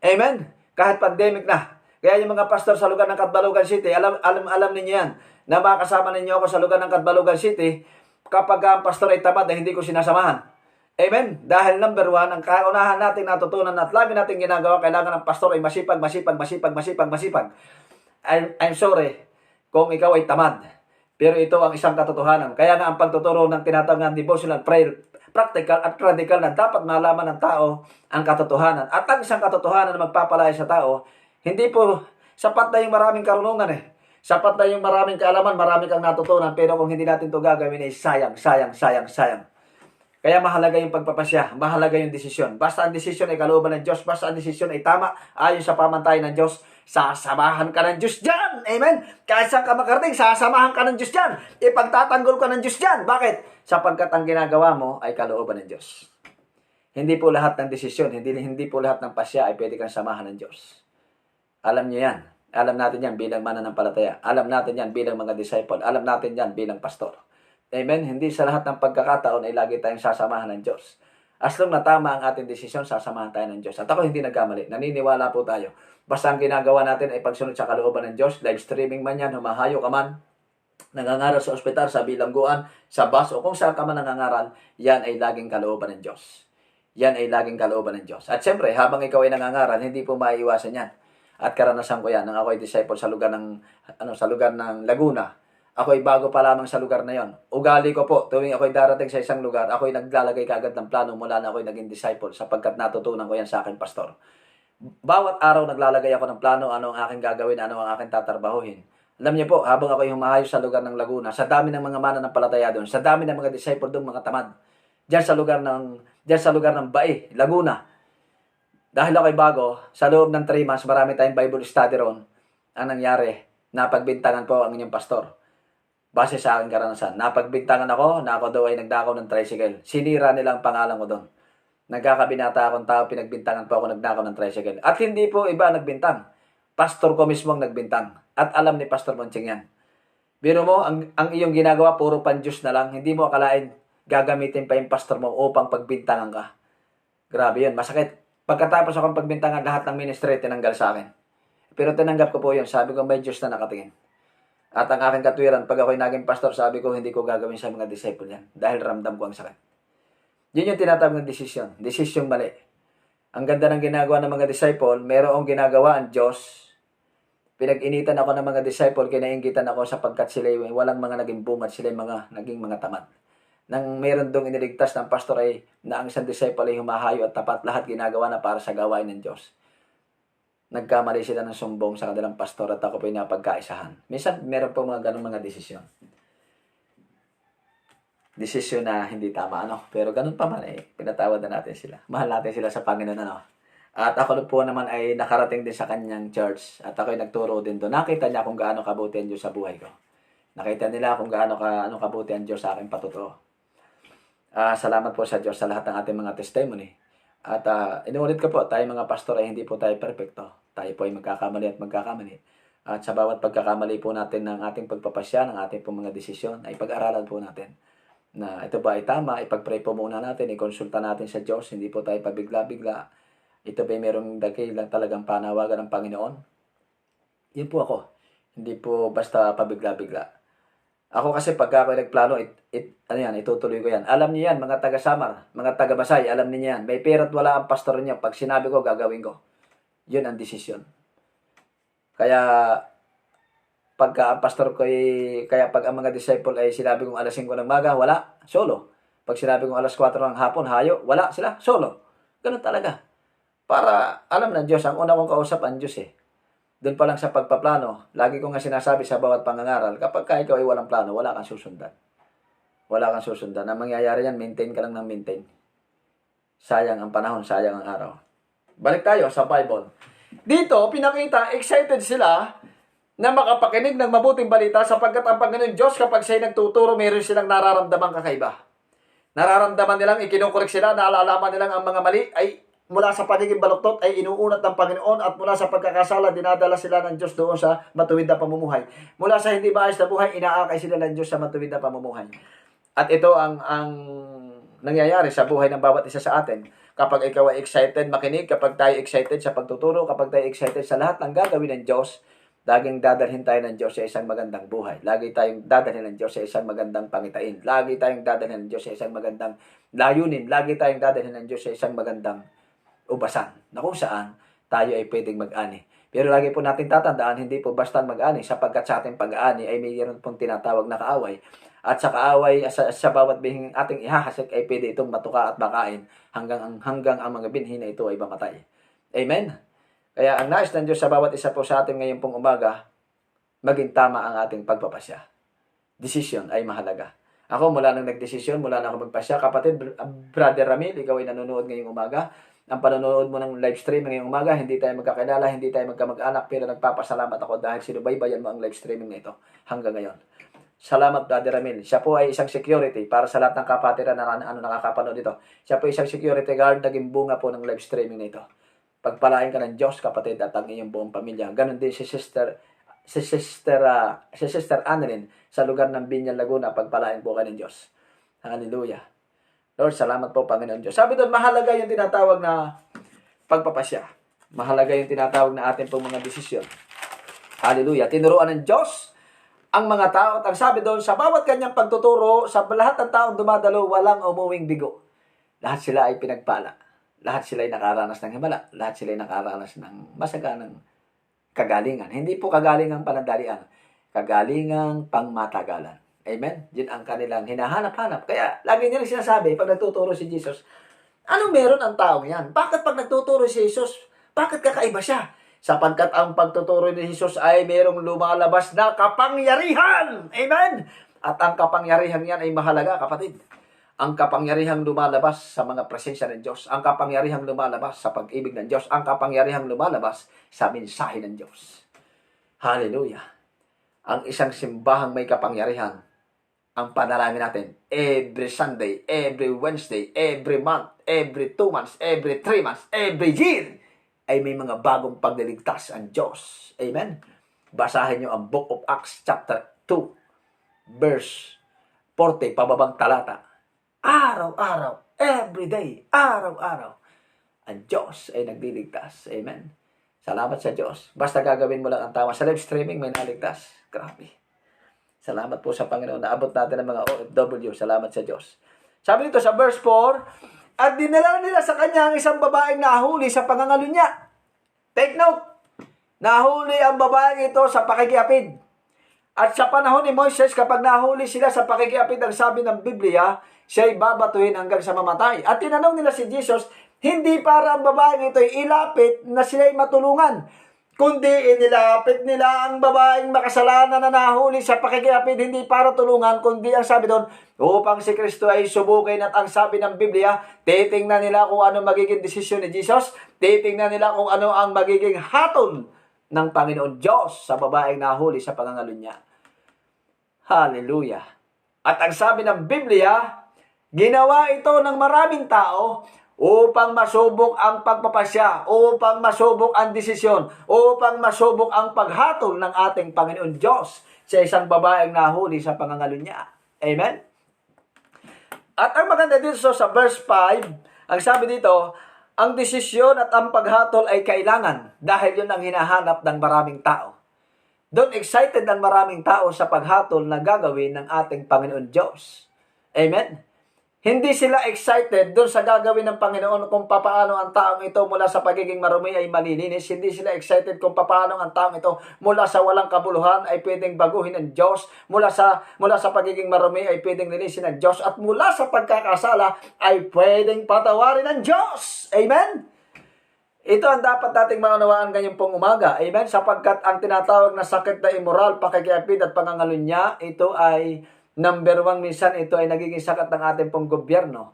Amen? Kahit pandemic na. Kaya yung mga pastor sa lugar ng Catbalogan City, alam ninyo yan, na makasama ninyo ako sa lugar ng Catbalogan City, kapag ang pastor ay tamad, ay hindi ko sinasamahan. Amen? Dahil number one, ang kaunahan natin natutunan at lagi natin ginagawa, kailangan ng pastor ay masipag. I'm sorry kung ikaw ay tamad. Pero ito ang isang katotohanan. Kaya nga ang pagtuturo ng tinatawag devotional prayer, practical at radical na dapat malaman ng tao ang katotohanan. At ang isang katotohanan na magpapalaya sa tao, hindi po sapat na yung maraming karunungan Sapat na yung maraming kaalaman, marami kang natutunan, pero kung hindi natin ito gagawin ay sayang. Kaya mahalaga yung pagpapasya, mahalaga yung desisyon. Basta ang desisyon ay kalooban ng Diyos, basta ang desisyon ay tama, ayon sa pamantayan ng Diyos, sasamahan ka ng Diyos dyan. Amen? Kahit saan ka makarating, sasamahan ka ng Diyos dyan. Ipagtatanggol ka ng Diyos dyan. Bakit? Sapagkat ang ginagawa mo ay kalooban ng Diyos. Hindi po lahat ng desisyon, hindi po lahat ng pasya ay pwede kang samahan ng Diyos. Alam niyo yan. Alam natin yan bilang mananampalataya. Alam natin yan bilang mga disciple. Alam natin yan bilang pastor. Amen? Hindi sa lahat ng pagkakataon ay lagi tayong sasamahan ng Diyos. As long na tama ang ating desisyon, sasamahan tayo ng Diyos. At ako hindi nagkamali. Naniniwala po tayo. Basta ang ginagawa natin ay pagsunod sa kalooban ng Diyos. Live streaming man yan, humahayo ka man, nangangaral sa ospital, sa bilangguan, sa bus, o kung saan ka man nangangaral, yan ay laging kalooban ng Diyos. Yan ay laging kalooban ng Diyos. At siyempre, habang ikaw ay nangangaral, hindi po maiiwasan yan. At karanasan ko yan nang ako ay disciple sa lugar ng Laguna. Ako ay bago pa lamang sa lugar na yon. Ugali ko po, tuwing ako ay darating sa isang lugar, ako ay naglalagay kaagad ng plano mula na ako ay naging disciple sapagkat natutunan ko yan sa aking pastor. Bawat araw naglalagay ako ng plano, ano ang aking gagawin, ano ang aking tatrabahuhin. Alam niyo po, habang ako ay humahayo sa lugar ng Laguna, sa dami ng mga mananampalataya doon, sa dami ng mga disciple doon, mga tamad, diyan sa lugar ng Bae, Laguna. Dahil ako ay bago, sa loob ng 3 months, marami tayong Bible study ron. Ang nangyari, napagbintangan po ang inyong pastor. Base sa aking karanasan. Napagbintangan ako, na ako daw ay nagdakaw ng tricycle. Sinira nila ang pangalan ko doon. Nagkakabinata akong tao, pinagbintangan po ako nagdakaw ng tricycle. At hindi po iba nagbintang. Pastor ko mismo ang nagbintang. At alam ni Pastor Monching yan. Biro mo, ang iyong ginagawa, puro pan-Diyos na lang. Hindi mo akalain, gagamitin pa yung pastor mo upang pagbintangan ka. Grabe yun, masakit. Pagkatapos akong pagbintangan, lahat ng ministry tinanggal sa akin. Pero tinanggap ko po yun. Sabi ko, may Diyos na nakatingin. At ang aking katwiran, pag ako'y naging pastor, sabi ko, hindi ko gagawin sa mga disciple yan. Dahil ramdam ko ang sakit. Yun yung tinatawag ng desisyon. Desisyong mali. Ang ganda ng ginagawa ng mga disciple, merong ginagawa ang Diyos. Pinag-initan ako ng mga disciple, kinaingitan ako sapagkat sila walang mga naging bungat, sila naging mga tamad. Nang meron dong iniligtas ng pastor ay na ang isang disciple ay humahayo at tapat, lahat ginagawa na para sa gawain ng Diyos. Nagkamali sila ng sumbong sa kanilang pastor at ako po ay napagkaisahan. Minsan meron po mga ganong mga desisyon. Desisyon na hindi tama, Pero ganun pa man, pinatawad na natin sila. Mahal natin sila sa Panginoon, At ako po naman ay nakarating din sa kanyang church at ako ay nagturo din doon. Nakita niya kung gaano kabuti ang Diyos sa buhay ko. Nakita nila kung gaano kabuti ang Diyos sa aking patutuo. Salamat po sa Diyos sa lahat ng ating mga testimony. At inuulit ko po, tayo mga pastor ay hindi po tayo perfecto. Tayo po ay magkakamali. At sa bawat pagkakamali po natin ng ating pagpapasya, ng ating po mga desisyon, ay pag-aralan po natin na ito ba ay tama, ipag-pray po muna natin, ikonsulta natin sa Diyos, hindi po tayo pabigla-bigla. Ito ba ay merong dakilang talagang panawagan ng Panginoon? Yun po ako. Hindi po basta pabigla-bigla. Ako kasi pagka ako nagplano, itutuloy ko yan. Alam niyo yan, mga taga-Samar, mga taga-Basay, alam niyo yan. May pera at wala ang pastor niya. Pag sinabi ko, gagawin ko. Yun ang desisyon. Kaya pagka ang pastor ko kaya pag ang mga disciple ay sinabi kong alas 5 ng maga, wala, solo. Pag sinabi kong alas 4 ng hapon, hayo, wala sila, solo. Ganun talaga. Para alam ng Diyos, ang una kong kausap ang Diyos eh. Doon pa lang sa pagpaplano, lagi ko nga sinasabi sa bawat pangangaral, kapag ka ikaw ay walang plano, wala kang susundan. Wala kang susundan. Ang mangyayari yan, maintain ka lang ng maintain. Sayang ang panahon, sayang ang araw. Balik tayo sa Bible. Dito, pinakita, excited sila na makapakinig ng mabuting balita sapagkat ang Panginoon Diyos kapag siya'y nagtuturo, mayroon silang nararamdamang kakaiba. Nararamdaman nilang, ikinukorek sila, naalalaman nilang ang mga mali ay mula sa pagiging baluktot ay inuunat ng Panginoon at mula sa pagkakasala, dinadala sila ng Diyos doon sa matuwid na pamumuhay. Mula sa hindi maayos na buhay, inaakay sila ng Diyos sa matuwid na pamumuhay. At ito ang nangyayari sa buhay ng bawat isa sa atin. Kapag ikaw ay excited makinig, kapag tayo excited sa pagtuturo, kapag tayo excited sa lahat ng gagawin ng Diyos, laging dadalhin tayo ng Diyos sa isang magandang buhay. Lagi tayong dadalhin ng Diyos sa isang magandang pangitain. Lagi tayong dadalhin ng Diyos sa isang magandang layunin. Lagi tayong dadalhin ng Diyos sa isang magandang ubasan na kung saan tayo ay pwedeng mag-ani. Pero lagi po natin tatandaan, hindi po basta mag-ani sapagkat sa ating pag-ani ay mayroon pong tinatawag na kaaway. At sa kaaway, sa bawat bihing ating ihahasik ay pwede itong matuka at bakain hanggang ang mga binhi na ito ay mamatay. Amen? Kaya ang nais ng Diyos sa bawat isa po sa atin ngayon pong umaga, maging tama ang ating pagpapasya. Decision ay mahalaga. Ako mula nang nagdesisyon, mula na ako magpasya, kapatid, Brother Ramil, ikaw ay nanonood ngayong umaga. Ang panonood mo ng live stream ngayong umaga, hindi tayo magkakilala, hindi tayo magkamag-anak, pero nagpapasalamat ako dahil sinubaybayan mo ang live streaming na ito hanggang ngayon. Salamat, Brother Ramil. Siya po ay isang security para sa lahat ng kapatiran na nakakapanood dito. Siya po ay isang security guard, naging bunga po ng live streaming na ito. Pagpalain ka ng Diyos, kapatid, at ang iyong buong pamilya. Ganon din si Sister Annalyn sa lugar ng Binyan, Laguna. Pagpalain po ka ng Diyos. Hallelujah. Lord, salamat po, Panginoon Diyos. Sabi doon, mahalaga yung tinatawag na pagpapasya. Mahalaga yung tinatawag na atin pong mga desisyon. Hallelujah. Tinuruan ng Diyos ang mga tao. At ang sabi doon, sa bawat kanyang pagtuturo, sa lahat ng taong dumadalo, walang umuwing bigo. Lahat sila ay pinagpala. Lahat sila ay nakaranas ng himala. Lahat sila ay nakaranas ng masaganang kagalingan. Hindi po kagalingang panandalian. Kagalingang pangmatagalan. Amen? Yun ang kanilang hinahanap-hanap. Kaya, lagi nila sinasabi, pag nagtuturo si Jesus, anong meron ang taong yan? Bakit pag nagtuturo si Jesus, bakit kakaiba siya? Sapagkat ang pagtuturo ni Jesus ay merong lumalabas na kapangyarihan. Amen? At ang kapangyarihan yan ay mahalaga, kapatid. Ang kapangyarihang lumalabas sa mga presensya ng Diyos. Ang kapangyarihang lumalabas sa pag-ibig ng Diyos. Ang kapangyarihang lumalabas sa mensahe ng Diyos. Hallelujah. Ang isang simbahang may kapangyarihan, ang panalangin natin, every Sunday, every Wednesday, every month, every 2 months, every 3 months, every year, ay may mga bagong pagliligtas ang Diyos. Amen? Basahin nyo ang Book of Acts chapter 2, verse 40, pababang talata. Araw-araw, everyday, araw-araw, ang Diyos ay nagliligtas. Amen? Salamat sa Diyos. Basta gagawin mo lang ang tama. Sa live streaming, may naligtas. Grabe. Salamat po sa Panginoon. Naabot natin ang mga OFW. Salamat sa Diyos. Sabi nito sa verse 4, at dinala nila sa kanya ang isang babaeng nahuli sa pangangalo niya. Take note. Nahuli ang babaeng ito sa pakikiapid. At sa panahon ni Moises, kapag nahuli sila sa pakikiapid, ang sabi ng Biblia, siya'y babatuhin hanggang sa mamatay. At tinanong nila si Jesus, hindi para ang babaeng ito'y ilapit na sila'y matulungan, kundi inilapit nila ang babaeng makasalanan na nahuli sa pakikiapid, hindi para tulungan, kundi ang sabi doon, upang si Kristo ay subukin. At ang sabi ng Biblia, titingnan nila kung ano magiging desisyon ni Jesus, titingnan nila kung ano ang magiging hatol ng Panginoon Diyos sa babaeng nahuli sa pangangalo niya. Hallelujah. At ang sabi ng Biblia, ginawa ito ng maraming tao upang masubok ang pagpapasya, upang masubok ang desisyon, upang masubok ang paghatol ng ating Panginoon Diyos sa isang babaeng nahuli sa pangangalo niya. Amen? At ang maganda dito sa verse 5, ang sabi dito, ang desisyon at ang paghatol ay kailangan dahil yun ang hinahanap ng maraming tao. Doon excited ang maraming tao sa paghatol na gagawin ng ating Panginoon Diyos. Amen? Hindi sila excited doon sa gagawin ng Panginoon kung papaano ang taong ito mula sa pagiging marumi ay malilinis. Hindi sila excited kung papaano ang taong ito mula sa walang kabuluhan ay pwedeng baguhin ng Diyos. Mula sa pagiging marumi ay pwedeng linisin ng Diyos. At mula sa pagkakasala ay pwedeng patawarin ng Diyos. Amen? Ito ang dapat nating maunawaan ngayong pong umaga. Amen? Sapagkat ang tinatawag na sakit na immoral, pakikiapid at pangangalunya, ito ay number 1 minsan, ito ay nagiging sakit ng ating pong gobyerno.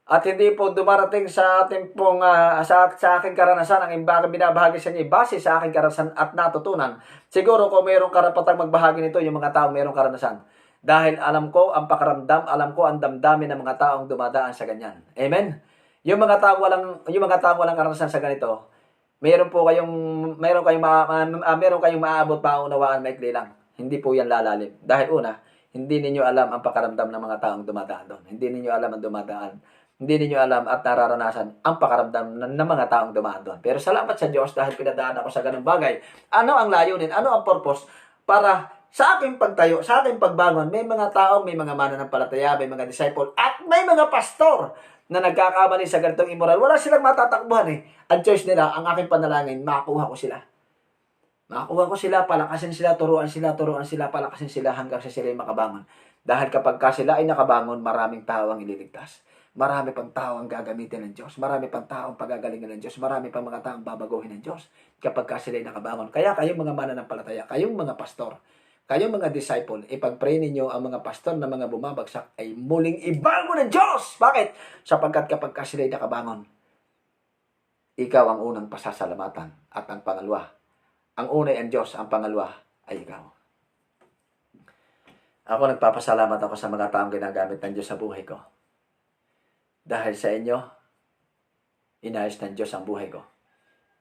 At hindi po dumarating sa ating pong, sa aking karanasan, ang imbaka binabahagi sa inyo, base sa aking karanasan at natutunan. Siguro kung mayroong karapatang magbahagi nito, yung mga taong mayroong karanasan. Dahil alam ko ang pakaramdam, alam ko ang damdamin ng mga taong dumadaan sa ganyan. Amen? Yung mga taong walang karanasan sa ganito, meron kayong maabot maunawaan maikli lang. Hindi po yan lalalim. Dahil una, hindi ninyo alam ang pakaramdam ng mga taong dumadaan doon. Hindi ninyo alam ang dumadaan. Hindi ninyo alam at nararanasan ang pakaramdam ng mga taong dumaan doon. Pero salamat sa Diyos dahil pinadaan ako sa ganung bagay. Ano ang layunin? Ano ang purpose? Para sa aking pagtayo, sa aking pagbangon, may mga taong, may mga mananampalataya, may mga disciple, at may mga pastor na nagkakamali sa ganitong immoral. Wala silang matatakbuhan eh. Ang choice nila, ang aking panalangin, makuha ko sila. Makakuha ko sila, palakasin sila, turuan sila, palakasin sila hanggang sa sila ay makabangon. Dahil kapag sila ay nakabangon, maraming tao ang ililigtas. Marami pang tao ang gagamitin ng Diyos. Marami pang tao ang pagagalingan ng Diyos. Marami pang mga tao ang babaguhin ng Diyos kapag sila ay nakabangon. Kaya kayong mga mananampalataya, kayong mga pastor, kayong mga disciple, ipag-pray ninyo ang mga pastor na mga bumabagsak ay muling ibangon ng Diyos. Bakit? Sapagkat kapag sila ay nakabangon, ikaw ang unang pasasalamatan at ang pangalawa. Ang una ay ang Diyos, ang pangalawa ay ikaw. Ako nagpapasalamat ako sa mga taong ginagamit ng Diyos sa buhay ko. Dahil sa inyo, inayos ng Diyos ang buhay ko.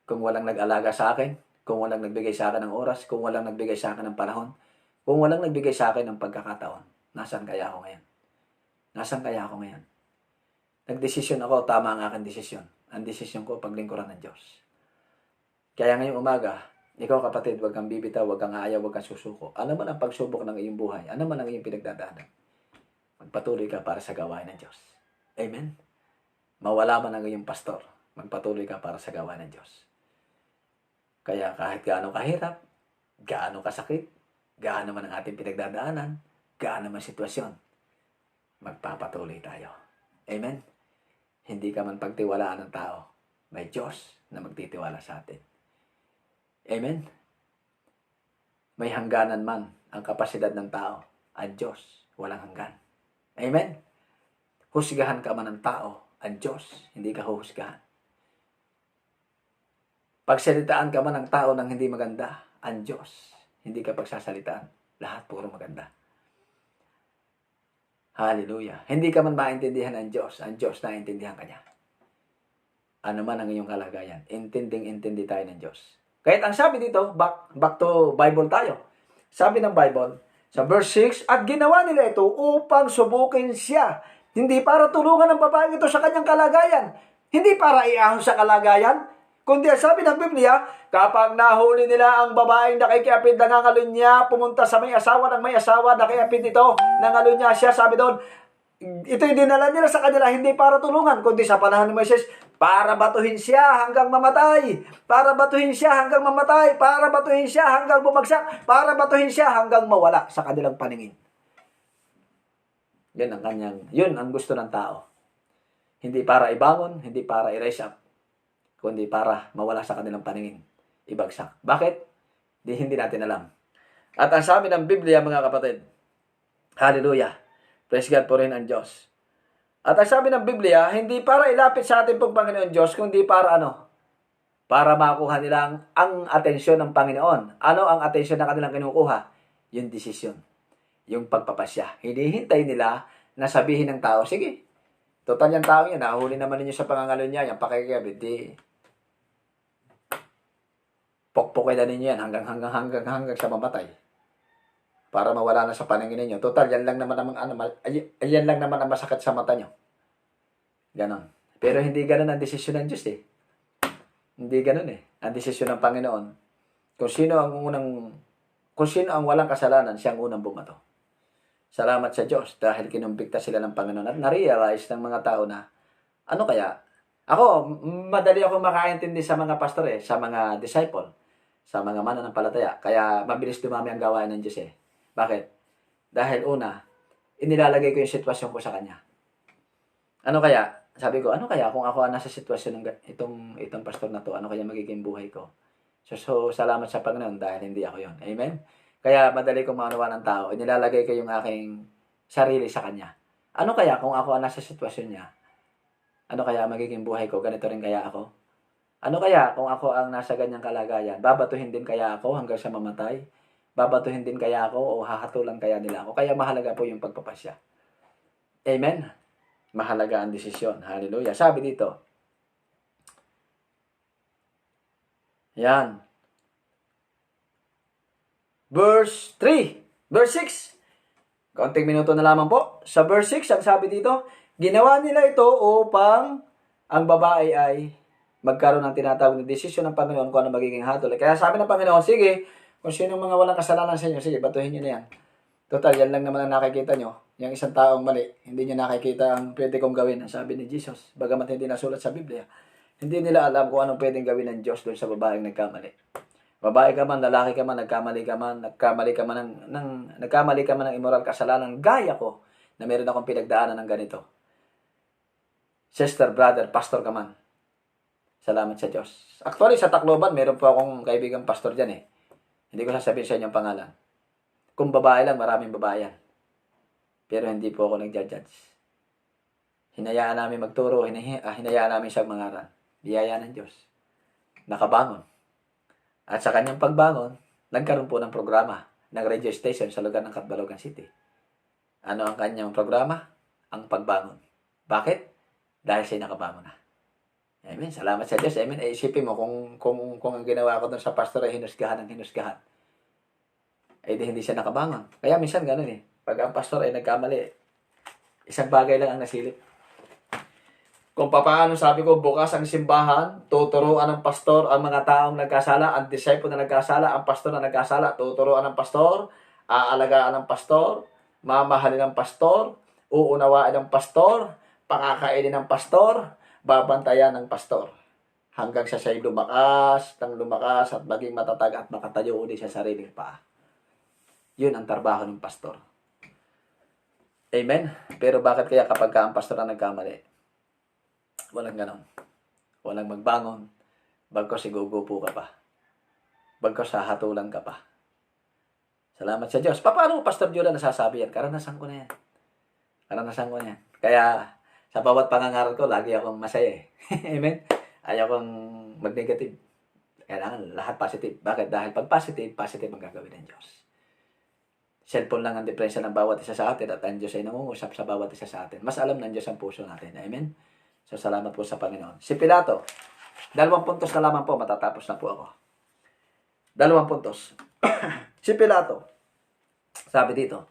Kung walang nag-alaga sa akin, kung walang nagbigay sa akin ng oras, kung walang nagbigay sa akin ng panahon, kung walang nagbigay sa akin ng pagkakataon, nasaan kaya ako ngayon? Nasaan kaya ako ngayon? Nagdesisyon ako, tama ang aking desisyon. Ang desisyon ko, paglingkuran ng Diyos. Kaya ngayong umaga, ikaw kapatid, huwag kang bibitaw, huwag kang aayaw, huwag kang susuko. Ano man ang pagsubok ng iyong buhay, ano man ang iyong pinagdadaanan, magpatuloy ka para sa gawain ng Diyos. Amen? Mawala man ang iyong pastor, magpatuloy ka para sa gawain ng Diyos. Kaya kahit gaano kahirap, gaano kasakit, gaano man ang ating pinagdadaanan, gaano man sitwasyon, magpapatuloy tayo. Amen? Hindi ka man pagtiwalaan ng tao, may Diyos na magtitiwala sa atin. Amen? May hangganan man ang kapasidad ng tao, ang Diyos walang hanggan. Amen? Husgahan ka man ng tao, ang Diyos hindi ka huhusgahan. Pagsalitaan ka man ng tao ng hindi maganda, ang Diyos hindi ka pagsasalitaan. Lahat puro maganda. Hallelujah. Hindi ka man maintindihan ng Diyos, ang Diyos naiintindihan ka niya. Ano man ang iyong kalagayan, intinding-intindi tayo ng Diyos. Kahit ang sabi dito, back to Bible tayo. Sabi ng Bible, sa verse 6, at ginawa nila ito upang subukin siya. Hindi para tulungan ang babaeng ito sa kanyang kalagayan. Hindi para iahon sa kalagayan. Kundi sabi ng Biblia, kapag nahuli nila ang babaeng nakikiapid, nangangalunya, pumunta sa may asawa ng may asawa, nakiapid ito, nangalunya siya, sabi doon, ito'y dinala nila sa kanila, hindi para tulungan, kundi sa panahon ni Moises, para batuhin siya hanggang mamatay, para batuhin siya hanggang mamatay, para batuhin siya hanggang bumagsak, para batuhin siya hanggang mawala sa kanilang paningin. Yun ang gusto ng tao. Hindi para ibangon, hindi para i-raise up, kundi para mawala sa kanilang paningin, ibagsak. Bakit? Hindi natin alam. At ang sabi ng Biblia, mga kapatid, hallelujah, praise God po rin ang Diyos. At ang sabi ng Biblia, hindi para ilapit sa ating pong Panginoon Diyos, kundi para ano? Para makuha nila ang atensyon ng Panginoon. Ano ang atensyon na kanilang kinukuha? Yung desisyon. Yung pagpapasya. Hinihintay nila na sabihin ng tao, sige, total yung tao yan, nahuli naman ninyo sa pangangalo niya, yung pakikabit, di pokpokin na ninyo yan hanggang sa mamatay. Para mawala na sa paningin ninyo. Total, yan lang naman ang masakit sa mata nyo. Ganon. Pero hindi ganon ang desisyon ng Diyos eh. Hindi ganon eh. Ang desisyon ng Panginoon, kung sino ang walang kasalanan, siya ang unang bumato. Salamat sa Diyos dahil kinumbikta sila ng Panginoon at na-realize ng mga tao na, ano kaya? Ako, madali ako makaintindi sa mga pastor sa mga disciple, sa mga mananampalataya. Kaya mabilis dumami ang gawain ng Diyos Bakit? Dahil una, inilalagay ko yung sitwasyon ko sa Kanya. Ano kaya? Sabi ko, ano kaya kung ako nasa sitwasyon ng itong pastor na to, ano kaya magiging buhay ko? So salamat sa Panginoon dahil hindi ako yon. Amen? Kaya madali kong maunawa ng tao, inilalagay ko yung aking sarili sa Kanya. Ano kaya kung ako nasa sitwasyon niya? Ano kaya magiging buhay ko? Ganito rin kaya ako? Ano kaya kung ako ang nasa ganyang kalagayan? Babatuhin din kaya ako hanggang sa mamatay? Babatuhin din kaya ako o hahatulan kaya nila ako? Kaya mahalaga po yung pagpapasya. Amen? Mahalaga ang desisyon. Hallelujah. Sabi dito, yan. Verse 3. Verse 6. Kaunting minuto na lamang po. Sa verse 6, ang sabi dito, ginawa nila ito upang ang babae ay magkaroon ng tinatawag na desisyon ng Panginoon kung ano magiging hatol. Kaya sabi ng Panginoon, sige, kung sino mga walang kasalanan sa inyo, sige, batuhin nyo na yan. Total, yan lang naman ang nakikita nyo. Yung isang taong mali, hindi nyo nakikita ang pwede kong gawin, ang sabi ni Jesus. Bagamat hindi nasulat sa Biblia. Hindi nila alam kung anong pwedeng gawin ng Diyos doon sa babaeng nagkamali. Babae ka man, lalaki ka man, nagkamali ka man ng immoral kasalanan, gaya ko, na meron akong pinagdaanan ng ganito. Sister, brother, pastor ka man. Salamat sa Diyos. Actually, sa Tacloban, meron po akong kaibigang pastor dyan Hindi ko sasabihin sa inyo ang pangalan. Kung babae lang, maraming babae yan. Pero hindi po ako nagja-judge. Hinayaan namin magturo, hinayaan namin siyang mangaral. Biyaya ng Diyos. Nakabangon. At sa kanyang pagbangon, nagkaroon po ng programa ng radio station sa lugar ng Catbalogan City. Ano ang kanyang programa? Ang pagbangon. Bakit? Dahil siya nakabangon na. Amen. Salamat sa Diyos. Amen. Isipin mo kung ang ginawa ko doon sa pastor ay hinusgahan. Ay di hindi siya nakabangon. Kaya minsan ganun Pag ang pastor ay nagkamali, isang bagay lang ang nasilip. Kung paano sabi ko, bukas ang simbahan, tuturuan ng pastor ang mga taong nagkasala, ang disciple na nagkasala, ang pastor na nagkasala, tuturuan ng pastor, aalagaan ng pastor, mamahalin ng pastor, uunawain ng pastor, pakakainin ng pastor, babantayan ng pastor. Hanggang siya'y lumakas at maging matatag at makatayo uli sa sariling paa. Yun ang trabaho ng pastor. Amen? Pero bakit kaya kapag ang pastor na nagkamali? Walang ganon. Walang magbangon. Bagkos igugupo ka pa. Bagkos hahatulan ka pa. Salamat sa Diyos. Paano Pastor Judah nasasabi yan? Karanasan ko na yan. Kaya sa bawat pangangaral ko, lagi akong masaya Amen? Ayaw kong mag-negative. Kailangan lahat positive. Bakit? Dahil pag positive ang gagawin ng Diyos. Cellphone lang ang diferensya ng bawat isa sa atin at ang Diyos ay nangungusap sa bawat isa sa atin. Mas alam ng Diyos ang puso natin. Amen? So, salamat po sa Panginoon. Si Pilato, 2 puntos na lamang po, matatapos na po ako. 2 puntos. Si Pilato, sabi dito,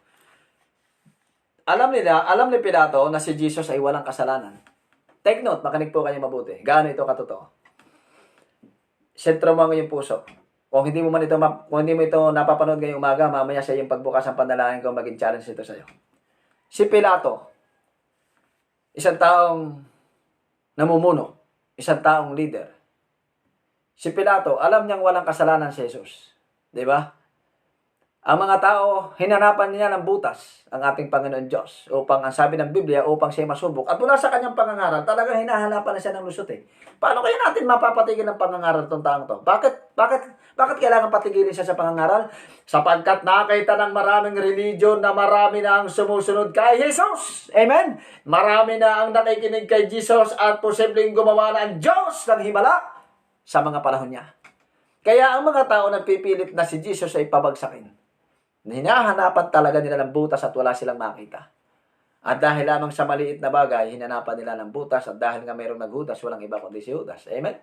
alam ni Pilato na si Jesus ay walang kasalanan. Take note, makinig po kayo mabuti. Gaano ito katotoo? Sentro mo ang iyong puso. Kung hindi mo ito napapanood ngayong umaga, mamaya sa iyong pagbukas ng panalangin ko, maging challenge ito sa iyo. Si Pilato, isang taong namumuno, isang taong leader. Si Pilato, alam niyang walang kasalanan si Jesus. Di ba? Ang mga tao, hinanapan niya ng butas ang ating Panginoon Diyos upang, ang sabi ng Biblia, upang siya masubok. At mula sa kanyang pangangaral, talagang hinahanapan na siya ng lusot Paano kaya natin mapapatigil ng pangangaral itong taong to? Bakit kailangan patigilin siya sa pangangaral? Sapagkat nakita ng maraming religion na marami na ang sumusunod kay Jesus. Amen? Marami na ang nakikinig kay Jesus at posibleng gumawa na ang Diyos ng himala sa mga panahon niya. Kaya ang mga tao nagpipilit na si Jesus ay pabagsakin. Hinahanapan talaga nila ng butas at wala silang makita. At dahil lamang sa maliit na bagay, hinanapan nila ng butas at dahil nga mayroong naghudas, walang iba kundi si Judas. Amen?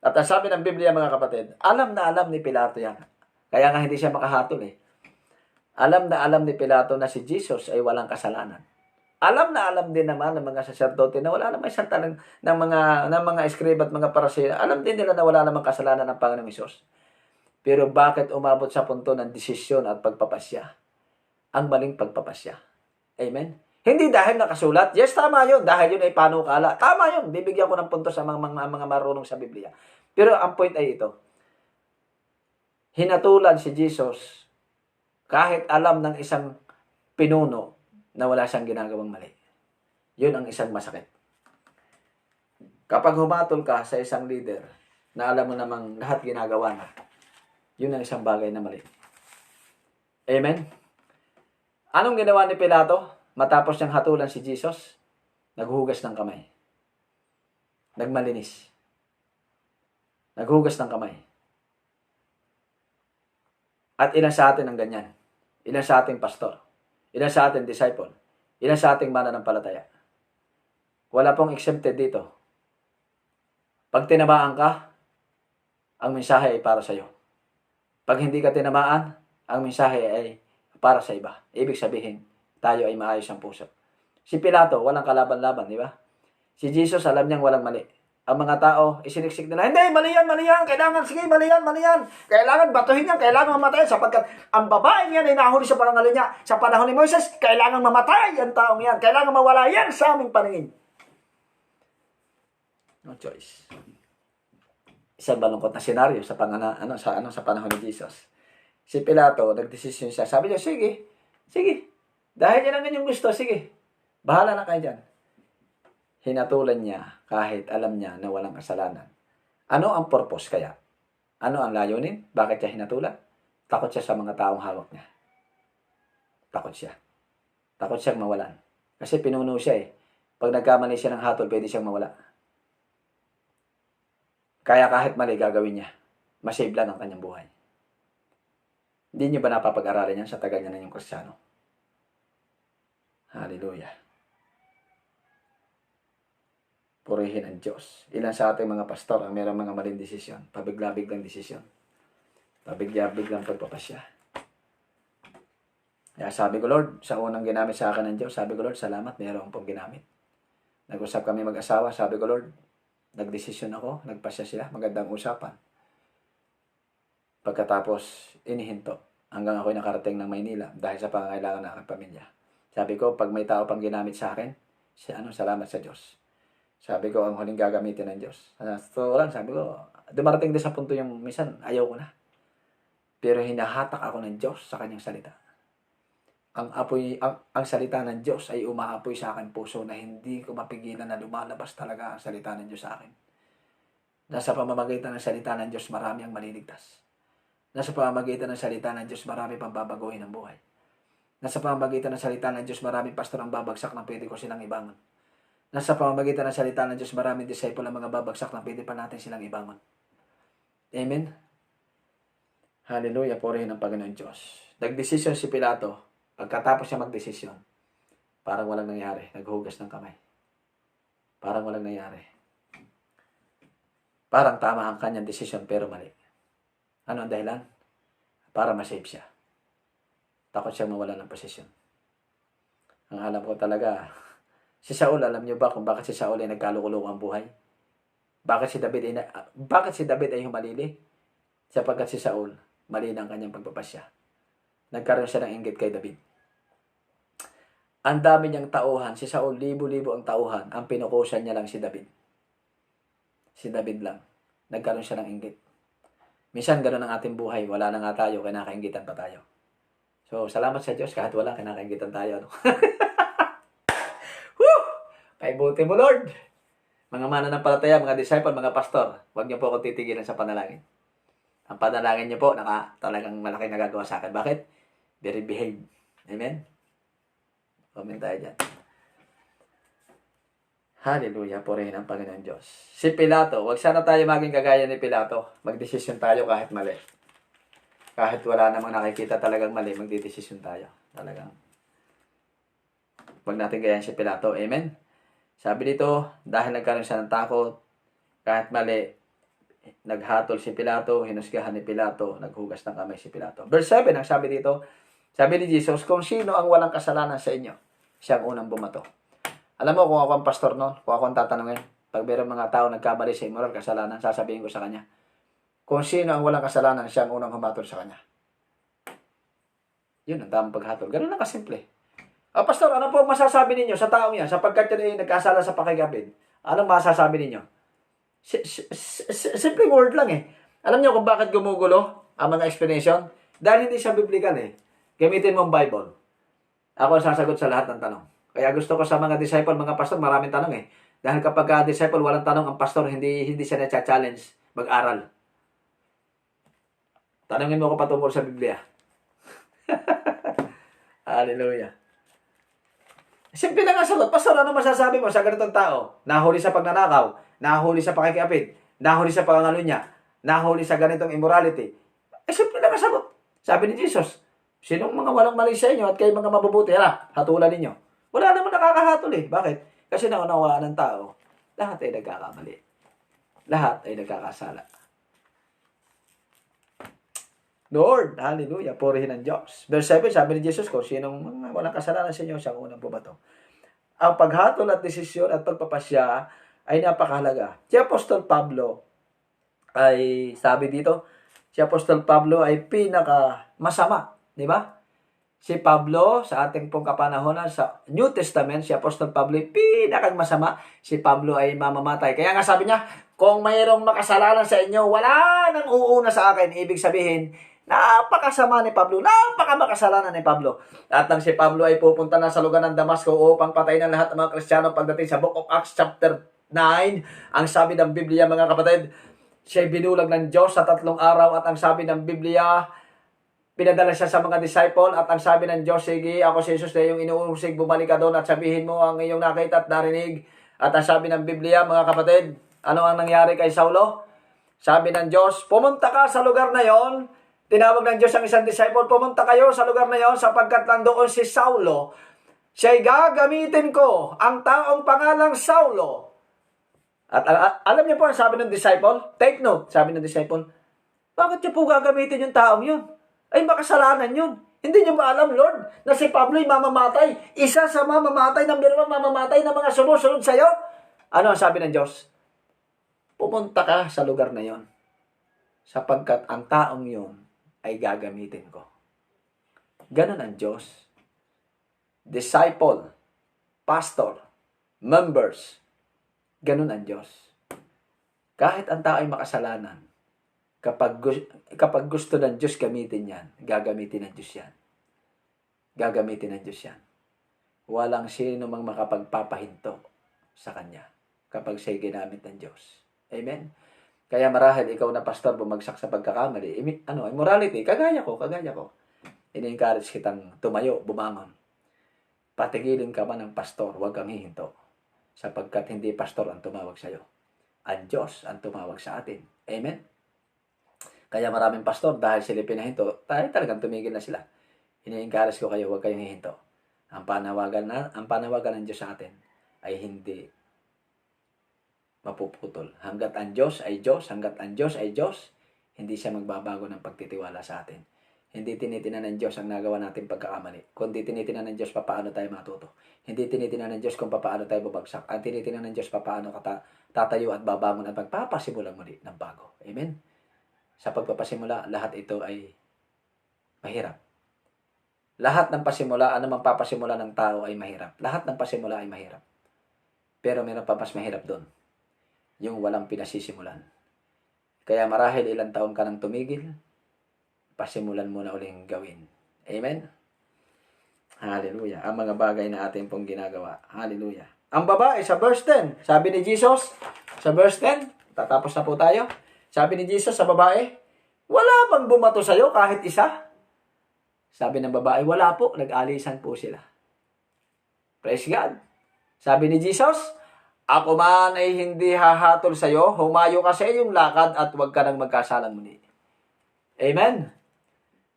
At ang sabi ng Biblia, mga kapatid, alam na alam ni Pilato yan. Kaya nga hindi siya makahatol Alam na alam ni Pilato na si Jesus ay walang kasalanan. Alam na alam din naman ng mga saserdote na wala namang isang talang ng mga eskriba at mga parasira. Alam din nila na wala namang kasalanan ng Panginoong Hesus. Pero bakit umabot sa punto ng desisyon at pagpapasya? ang maling pagpapasya. Amen? Hindi dahil nakasulat. Yes, tama yun. Dahil yun ay panukala. Tama yun. Bibigyan ko ng punto sa mga marunong sa Biblia. Pero ang point ay ito. Hinatulan si Jesus kahit alam ng isang pinuno na wala siyang ginagawang mali. Yun ang isang masakit. Kapag humatol ka sa isang leader na alam mo namang lahat ginagawa na, yun ang isang bagay na mali. Amen? Anong ginawa ni Pilato matapos niyang hatulan si Jesus? Naghugas ng kamay. Nagmalinis. Naghugas ng kamay. At ilan sa atin ang ganyan? Ilan sa ating pastor? Ilan sa ating disciple? Ilan sa ating mananampalataya? Wala pong exempted dito. Pag tinamaan ka, ang mensahe ay para sa iyo. Pag hindi ka tinamaan, ang mensahe ay para sa iba. Ibig sabihin, tayo ay maayos ang puso. Si Pilato, walang kalaban-laban, di ba? Si Jesus, alam niyang walang mali. Ang mga tao, isiniksik nila, hindi, mali yan, kailangan, sige, mali yan. Kailangan batuhin yan, kailangan mamatayan, sapagkat ang babae niyan ay nahuli sa pangalan niya. Sa panahon ni Moises, kailangan mamatay ang taong yan. Kailangan mawala yan sa aming paningin. No choice. Isang malungkot na senaryo sa panahon ni Jesus. Si Pilato, nagdesisyon siya. Sabi niya, sige. Dahil yan ang inyong gusto, sige. Bahala na kayo dyan. Hinatulan niya kahit alam niya na walang kasalanan. Ano ang purpose kaya? Ano ang layunin? Bakit siya hinatulan? Takot siya sa mga taong hawak niya. Takot siya. Takot siyang mawalan. Kasi pinuno siya eh. Pag nagkamali siya ng hatol, pwede siyang mawala. Kaya kahit mali gagawin niya, masave lang ang kanyang buhay. Hindi niyo ba napapag-aralan yan sa tagal niya na yung Kristiyano? Hallelujah. Purihin ang Diyos. Ilan sa ating mga pastor ang mayroong mga maling desisyon, pabigla-biglang desisyon, pabigla-biglang pagpapasya. Kaya sabi ko, Lord, sa unang ginamit sa akin ng Diyos, sabi ko, Lord, salamat, mayroong pong ginamit. Nag-usap kami mag-asawa, sabi ko, Lord, nagdesisyon ako, nagpasya sila, magandang usapan. Pagkatapos, inihinto hanggang ako'y nakarating ng Maynila dahil sa pangangailangan ng aking pamilya. Sabi ko, pag may tao pang ginamit sa akin, salamat sa Diyos. Sabi ko, ang huling gagamitin ng Diyos. So lang, sabi ko, dumarating din sa punto yung minsan, ayaw ko na. Pero hinahatak ako ng Diyos sa kanyang salita. Ang salita ng Diyos ay umaapoy sa akin puso na hindi ko mapigilan na lumalabas talaga ang salita ng Diyos sa akin. Nasa pamamagitan ng salita ng Diyos, marami ang maliligtas. Nasa pamamagitan ng salita ng Diyos, marami pang babaguhin ang buhay. Nasa pamamagitan ng salita ng Diyos, maraming pastor ang babagsak na pwede ko silang ibangon. Nasa pamamagitan ng salita ng Diyos, maraming disciple ang mga babagsak na pwede pa natin silang ibangon. Amen? Hallelujah, purihin ang Panginoon Diyos. Nagdesisyon si Pilato. Pagkatapos siya magdesisyon, parang walang nangyari. Naghugas ng kamay. Parang walang nangyari. Parang tama ang kanyang desisyon pero mali. Ano ang dahilan? Para ma-save siya. Takot siya mawala ng posisyon. Ang alam ko talaga, si Saul, alam niyo ba kung bakit si Saul ay nagkalukulo ang buhay? Bakit si David ay humalili? Sapagkat si Saul, mali na ang kanyang pagpapasya. Nagkaroon siya ng inggit kay David. Ang dami niyang tauhan. Si Saul, libo-libo ang tauhan. Ang pinukusan niya lang si David. Si David lang. Nagkaroon siya ng inggit. Minsan, ganoon ang ating buhay. Wala na nga tayo, kinakainggitan pa tayo. So, salamat sa Diyos. Kahit wala, kinakainggitan tayo. No? Woo! Kaibuti mo, Lord. Mga mananampalataya, mga disciple, mga pastor, huwag niyo po akong titigilan sa panalangin. Ang panalangin niyo po, talagang malaki nagagawa sa akin. Bakit? Very behave. Amen? Comment tayo dyan. Hallelujah, purihin ang Panginoon Diyos. Si Pilato, wag sana tayo maging kagaya ni Pilato. Magdesisyon tayo kahit mali. Kahit wala namang nakikita talagang mali, magdedesisyon tayo. Talagang. Wag natin gayahin si Pilato. Amen? Sabi dito, dahil nagkaroon siya ng takot, kahit mali, naghatol si Pilato, hinusgahan ni Pilato, naghugas ng kamay si Pilato. Verse 7, ang sabi dito, sabi ni Jesus, kung sino ang walang kasalanan sa inyo, siya ang unang bumato. Alam mo, kung ako ang pastor noon, kung ako ang tatanungin, pag mayroong mga tao nagkamali sa immoral kasalanan, sasabihin ko sa kanya, kung sino ang walang kasalanan, siya ang unang humatol sa kanya. Yun ang tamang paghatol. Ganun lang kasimple. Pastor, ano po ang masasabi ninyo sa taong yan sapagkat yan ay nagkasala sa pakikapid? Anong masasabi ninyo? Simple word lang eh. Alam niyo kung bakit gumugulo ang mga explanation? Dahil hindi siya biblical eh. Gamitin mo ang Bible. Ako ang sasagot sa lahat ng tanong. Kaya gusto ko sa mga disciple, mga pastor, maraming tanong eh. Dahil kapag disciple, walang tanong, ang pastor, hindi siya na-challenge mag-aral. Tanungin mo ko patungkol sa Biblia. Hallelujah. Simple lang ang sagot. Pastor, ano masasabi mo sa ganitong tao? Nahuli sa pagnanakaw, nahuli sa pakikiapid, nahuli sa pangangalunya, nahuli sa ganitong immorality. Simple lang ang sagot. Sabi ni Jesus, sinong mga walang mali sa inyo at kayo mga mabubuti, hatulan ninyo. Wala naman nakakahatol eh. Bakit? Kasi naunawaan ng tao, lahat ay nagkakamali. Lahat ay nagkakasala. Lord, hallelujah, purihin ang Diyos. Verse 7, sabi ni Jesus, kung sinong mga walang kasalanan sa inyo, siyang unang bumato. Ang paghatol at desisyon at pagpapasya ay napakahalaga. Si Apostol Pablo ay, sabi dito, si Apostol Pablo ay pinaka masama. Di ba? Si Pablo, sa ating pong kapanahonan, sa New Testament, si Apostol Pablo ay pinakang masama. Si Pablo ay mamamatay. Kaya nga sabi niya, kung mayroong makasalanan sa inyo, wala nang uuna sa akin. Ibig sabihin, napakasama ni Pablo, napakamakasalanan ni Pablo. At nang si Pablo ay pupunta na sa lugar ng Damasco upang patayin ng lahat ng mga Kristiyano pagdating sa Book of Acts chapter 9, ang sabi ng Biblia, mga kapatid, siya'y binulag ng Diyos sa 3 araw at ang sabi ng Biblia, pinadala siya sa mga disciple at ang sabi ng Diyos, sige, ako si Jesus na iyong inuusig, bumalik ka doon at sabihin mo ang iyong nakita at narinig. At ang sabi ng Biblia, mga kapatid, ano ang nangyari kay Saulo? Sabi ng Diyos, pumunta ka sa lugar na yon. Tinawag ng Diyos ang isang disciple, pumunta kayo sa lugar na yon sapagkat nandoon si Saulo. Siya'y gagamitin ko ang taong pangalang Saulo. At alam niyo po ang sabi ng disciple? Take note, sabi ng disciple, bakit niyo po gagamitin yung taong yun? Ay makasalanan yun. Hindi niyo ba alam, Lord, na si Pablo ay mamamatay? Isa sa mamamatay, number 1 mamamatay ng mga sumusunod sa'yo? Ano ang sabi ng Diyos? Pumunta ka sa lugar na yon sapagkat ang taong yun ay gagamitin ko. Ganon ang Diyos. Disciple, pastor, members, ganon ang Diyos. Kahit ang tao ay makasalanan, kapag gusto ng Diyos gamitin yan, gagamitin ng Diyos yan. Gagamitin ng Diyos yan. Walang sino mang makapagpapahinto sa Kanya kapag siya'y ginamit ng Diyos. Amen? Kaya marahil ikaw na pastor bumagsak sa pagkakamali. Immorality, kagaya ko. Ini-encourage kitang tumayo, bumangon. Patigilin ka man ng pastor, huwag kang hihinto. Sapagkat hindi pastor ang tumawag sa iyo. Ang Diyos ang tumawag sa atin. Amen? Kaya maraming pastor, dahil sila pinahinto, talagang tumigil na sila. Ini-encourage ko kayo, huwag kayong hihinto. Ang panawagan ng Diyos sa atin ay hindi mapuputol. Hanggat ang Diyos ay Diyos, hindi siya magbabago ng pagtitiwala sa atin. Hindi tinitinan ng Diyos ang nagawa natin pagkakamali. Kundi tinitinan ng Diyos paano tayo matuto. Hindi tinitinan ng Diyos kung paano tayo babagsak. Ang tinitinan ng Diyos paano tatayo at babangon at magpapasimulang muli ng bago. Amen? Sa pagpapasimula, lahat ito ay mahirap. Lahat ng pasimula, anumang papasimula ng tao ay mahirap. Lahat ng pasimula ay mahirap. Pero meron pa mas mahirap doon. Yung walang pinasisimulan. Kaya marahil ilang taon ka nang tumigil, pasimulan mo na uling gawin. Amen? Hallelujah. Ang mga bagay na ating pong ginagawa. Hallelujah. Ang babae sa verse 10, sabi ni Jesus, sa verse 10, tatapos na po tayo. Sabi ni Jesus sa babae, wala bang bumato sa'yo kahit isa? Sabi ng babae, wala po. Nag-alisan po sila. Praise God. Sabi ni Jesus, ako man ay hindi hahatol sa iyo, humayo ka sa iyong lakad at huwag ka nang magkasalang muli. Amen?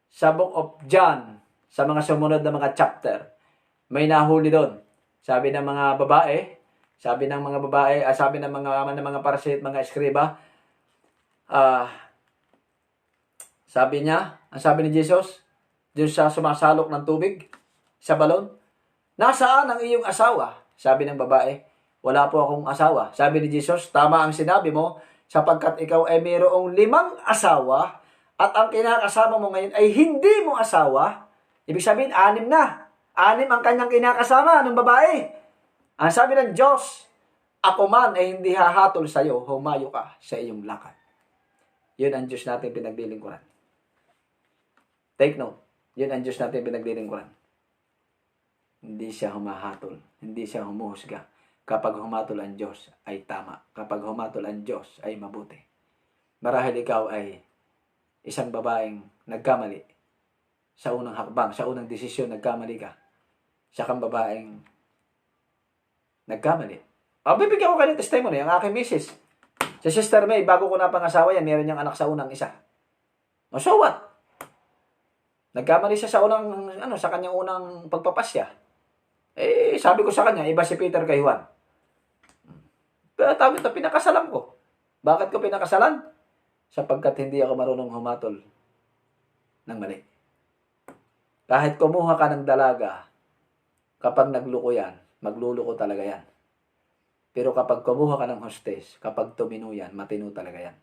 Sa Book of John, sa mga sumunod na mga chapter, may nahuli doon. Sabi ng mga babae, sabi ng mga parasit, mga eskriba, sabi niya, ang sabi ni Jesus, doon sa sumasalok ng tubig, sa balon, nasaan ang iyong asawa? Sabi ng babae, wala po akong asawa. Sabi ni Jesus, tama ang sinabi mo, sapagkat ikaw ay mayroong 5 asawa, at ang kinakasama mo ngayon ay hindi mo asawa. Ibig sabihin, 6 na. 6 ang kanyang kinakasama ng babae. Ang sabi ng Diyos, ako man ay hindi hahatol sa iyo, humayo ka sa iyong lakad. Yun ang Diyos natin pinaglilingkuran. Take note. Yun ang Diyos natin pinaglilingkuran. Hindi siya humahatol. Hindi siya humuhusga. Kapag humatol ang Diyos ay tama. Kapag humatol ang Diyos ay mabuti. Marahil ikaw ay isang babaeng nagkamali. Sa unang hakbang, sa unang desisyon, nagkamali ka. Siya kang babaeng nagkamali. Bibigyan ko kayo ng testimony. Ang aking misis. Si Sister May, bago ko napangasawa yan, meron niyang anak sa unang isa. So what? Nagkamali siya sa sa kanyang unang pagpapasya. Sabi ko sa kanya, iba si Peter kay Juan. Pero tawag ito, pinakasalan ko. Bakit ko pinakasalan? Sapagkat hindi ako marunong humatol ng mali. Kahit kumuha ka ng dalaga, kapag nagluko yan, magluluko talaga yan. Pero kapag kumuha ka ng hostes, kapag tumino yan, matino talaga yan.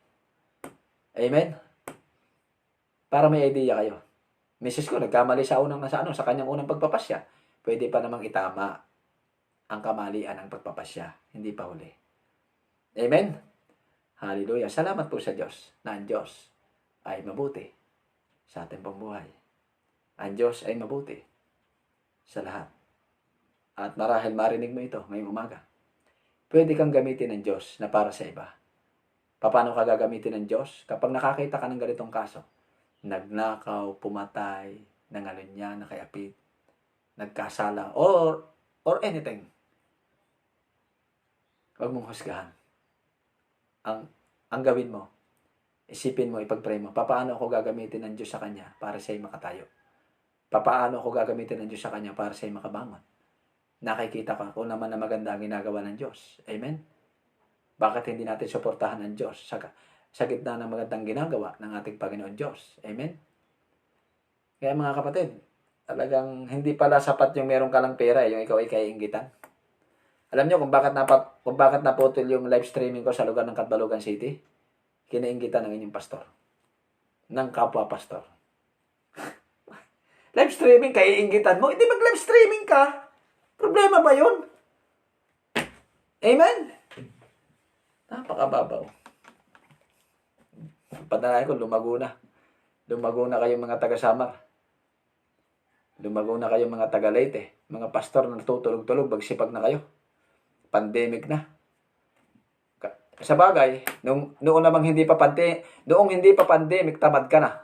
Amen? Para may idea kayo. Misis ko, nagkamali sa kanyang unang pagpapasya. Pwede pa namang itama ang kamalian ng pagpapasya. Hindi pa huli. Amen? Hallelujah. Salamat po sa Diyos na ang Diyos ay mabuti sa ating pambuhay. Ang Diyos ay mabuti sa lahat. At marahil marinig mo ito ngayong umaga. Pwede kang gamitin ng Diyos na para sa iba. Paano ka gagamitin ng Diyos? Kapag nakakita ka ng ganitong kaso, nagnakaw, pumatay, nangalunya, nakayapit, nagkasala, or anything. Huwag mong husgahan. Ang gawin mo, isipin mo, ipag-pray mo, paano ako gagamitin ng Diyos sa Kanya para siya'y makatayo? Paano ako gagamitin ng Diyos sa Kanya para siya'y makabangon? Nakikita ka kung naman na maganda ang ginagawa ng Diyos. Amen? Bakit hindi natin suportahan ng Diyos sa gitna ng magandang ginagawa ng ating Panginoon Diyos? Amen? Kaya mga kapatid, talagang hindi pala sapat yung meron ka lang pera, yung ikaw ay kaiinggitan. Alam niyo kung bakit naputol yung live streaming ko sa lugar ng Catbalogan City? Kinainggitan ng inyong pastor. Ng kapwa pastor. Live streaming, kaiinggitan mo? Hindi mag-live streaming ka. Problema ba yun? Amen? Napakababaw. Padalay ko, lumago na. Lumago na kayong mga taga-Samar. Lumago na kayong mga taga-Leyte. Mga pastor na natutulog-tulog, magsipag na kayo. Pandemic na. Sa bagay, noong namang hindi pa pandemic, tamad ka na.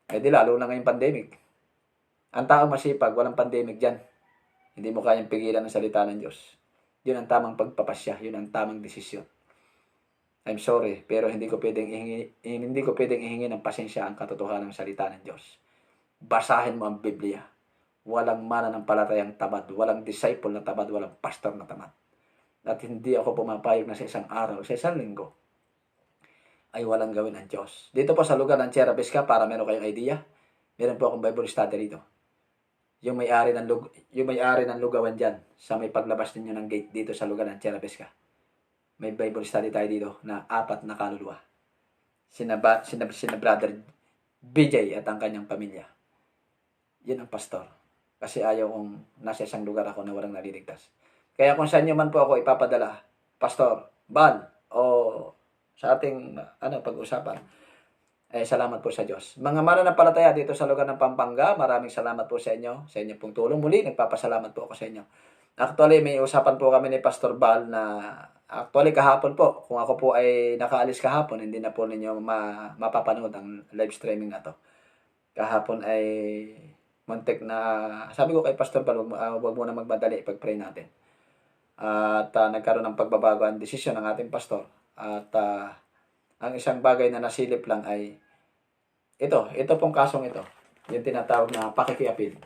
Di lalo na ngayong pandemic. Ang taong masipag, walang pandemic dyan. Hindi mo kayang pigilan ang salita ng Diyos. Yun ang tamang pagpapasya. Yun ang tamang desisyon. I'm sorry, pero hindi ko pwedeng ihingi ng pasensya ang katotohanan ng salita ng Diyos. Basahin mo ang Biblia. Walang mananampalatayang tamad. Walang disciple na tamad. Walang pastor na tamad. At hindi ako pumapayag na sa isang araw, sa isang linggo, ay walang gawin ang Diyos. Dito po sa lugar ng Sierra Pesca, para meron kayong idea, meron po akong Bible study dito. Yung may-ari ng lugawan dyan, sa may paglabas ninyo ng gate dito sa lugar ng Sierra Pesca. May Bible study tayo dito na 4 na kaluluwa. Sina Brother BJ at ang kanyang pamilya. Yan ang pastor. Kasi ayaw kong nasa isang lugar ako na walang naliligtas. Kaya kung saan nyo man po ako ipapadala, Pastor, Bal, o sa ating pag-usapan, salamat po sa Diyos. Mga mananampalataya dito sa lugar ng Pampanga, maraming salamat po sa inyo pong tulong. Muli, nagpapasalamat po ako sa inyo. Actually, may usapan po kami ni Pastor Bal na actually kahapon po, kung ako po ay nakaalis kahapon, hindi na po ninyo mapapanood ang live streaming na to. Kahapon ay muntik na, sabi ko kay Pastor Bal, wag mo na magmadali pag-pray natin. At nagkaroon ng pagbabago ang desisyon ng ating pastor. At ang isang bagay na nasilip lang ay ito pong kasong ito. Yung tinatawag na pakikiapid.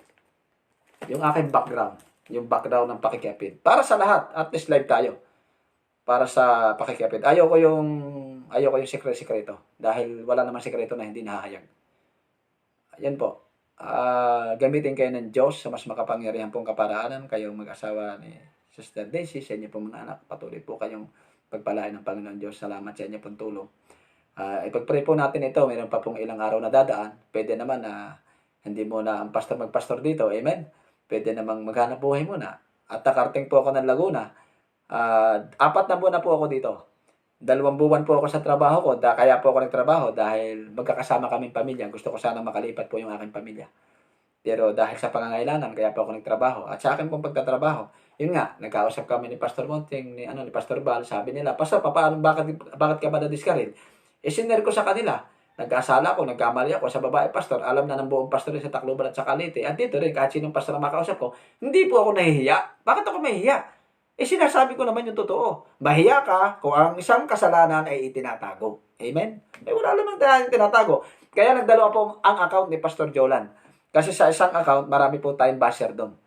Yung aking background. Yung background ng pakikiapid. Para sa lahat, at least live tayo. Para sa pakikiapid. Ayaw ko yung sikreto. Dahil wala namang sikreto na hindi nahahayag. Ayan po. Gamitin kayo ng Diyos sa mas makapangyarihan pong kaparaanan. Kayong mag-asawa ni Sister Daisy, sa inyo pong mga anak, patuloy po kayong pagpalain ng Panginoon Diyos. Salamat sa inyo pong tulong. Ipag-pray po natin ito. Mayroon pa pong ilang araw na dadaan. Pwede naman na Hindi muna ang pastor magpastor dito. Amen? Pwede namang maghanap buhay muna. At nakarating po ako ng Laguna. 4 na buwan na po ako dito. 2 buwan po ako sa trabaho ko. Kaya po ako nagtrabaho dahil magkakasama kaming pamilya. Gusto ko sana makalipat po yung aking pamilya. Pero dahil sa pangangailangan, kaya po ako nagtrabaho. At sa akin pong pagtatrabaho, yun nga, nagkausap kami ni Pastor Monting, ni Pastor Bal, sabi nila, Pastor, paano, bakit ka ba na-discourage? Sinare ko sa kanila. Nagkasala ako, nagkamali ako sa babae pastor. Alam na ng buong pastor sa Tacloban at sa Cavite. At dito rin, kahit sinong pastor na makausap ko, hindi po ako nahihiya. Bakit ako mahihiya? Sinasabi ko naman yung totoo. Mahiya ka kung ang isang kasalanan ay itinatago. Amen? Wala namang tinatago. Kaya nagdalawa po ang account ni Pastor Jolan. Kasi sa isang account, marami po tayong basher doon.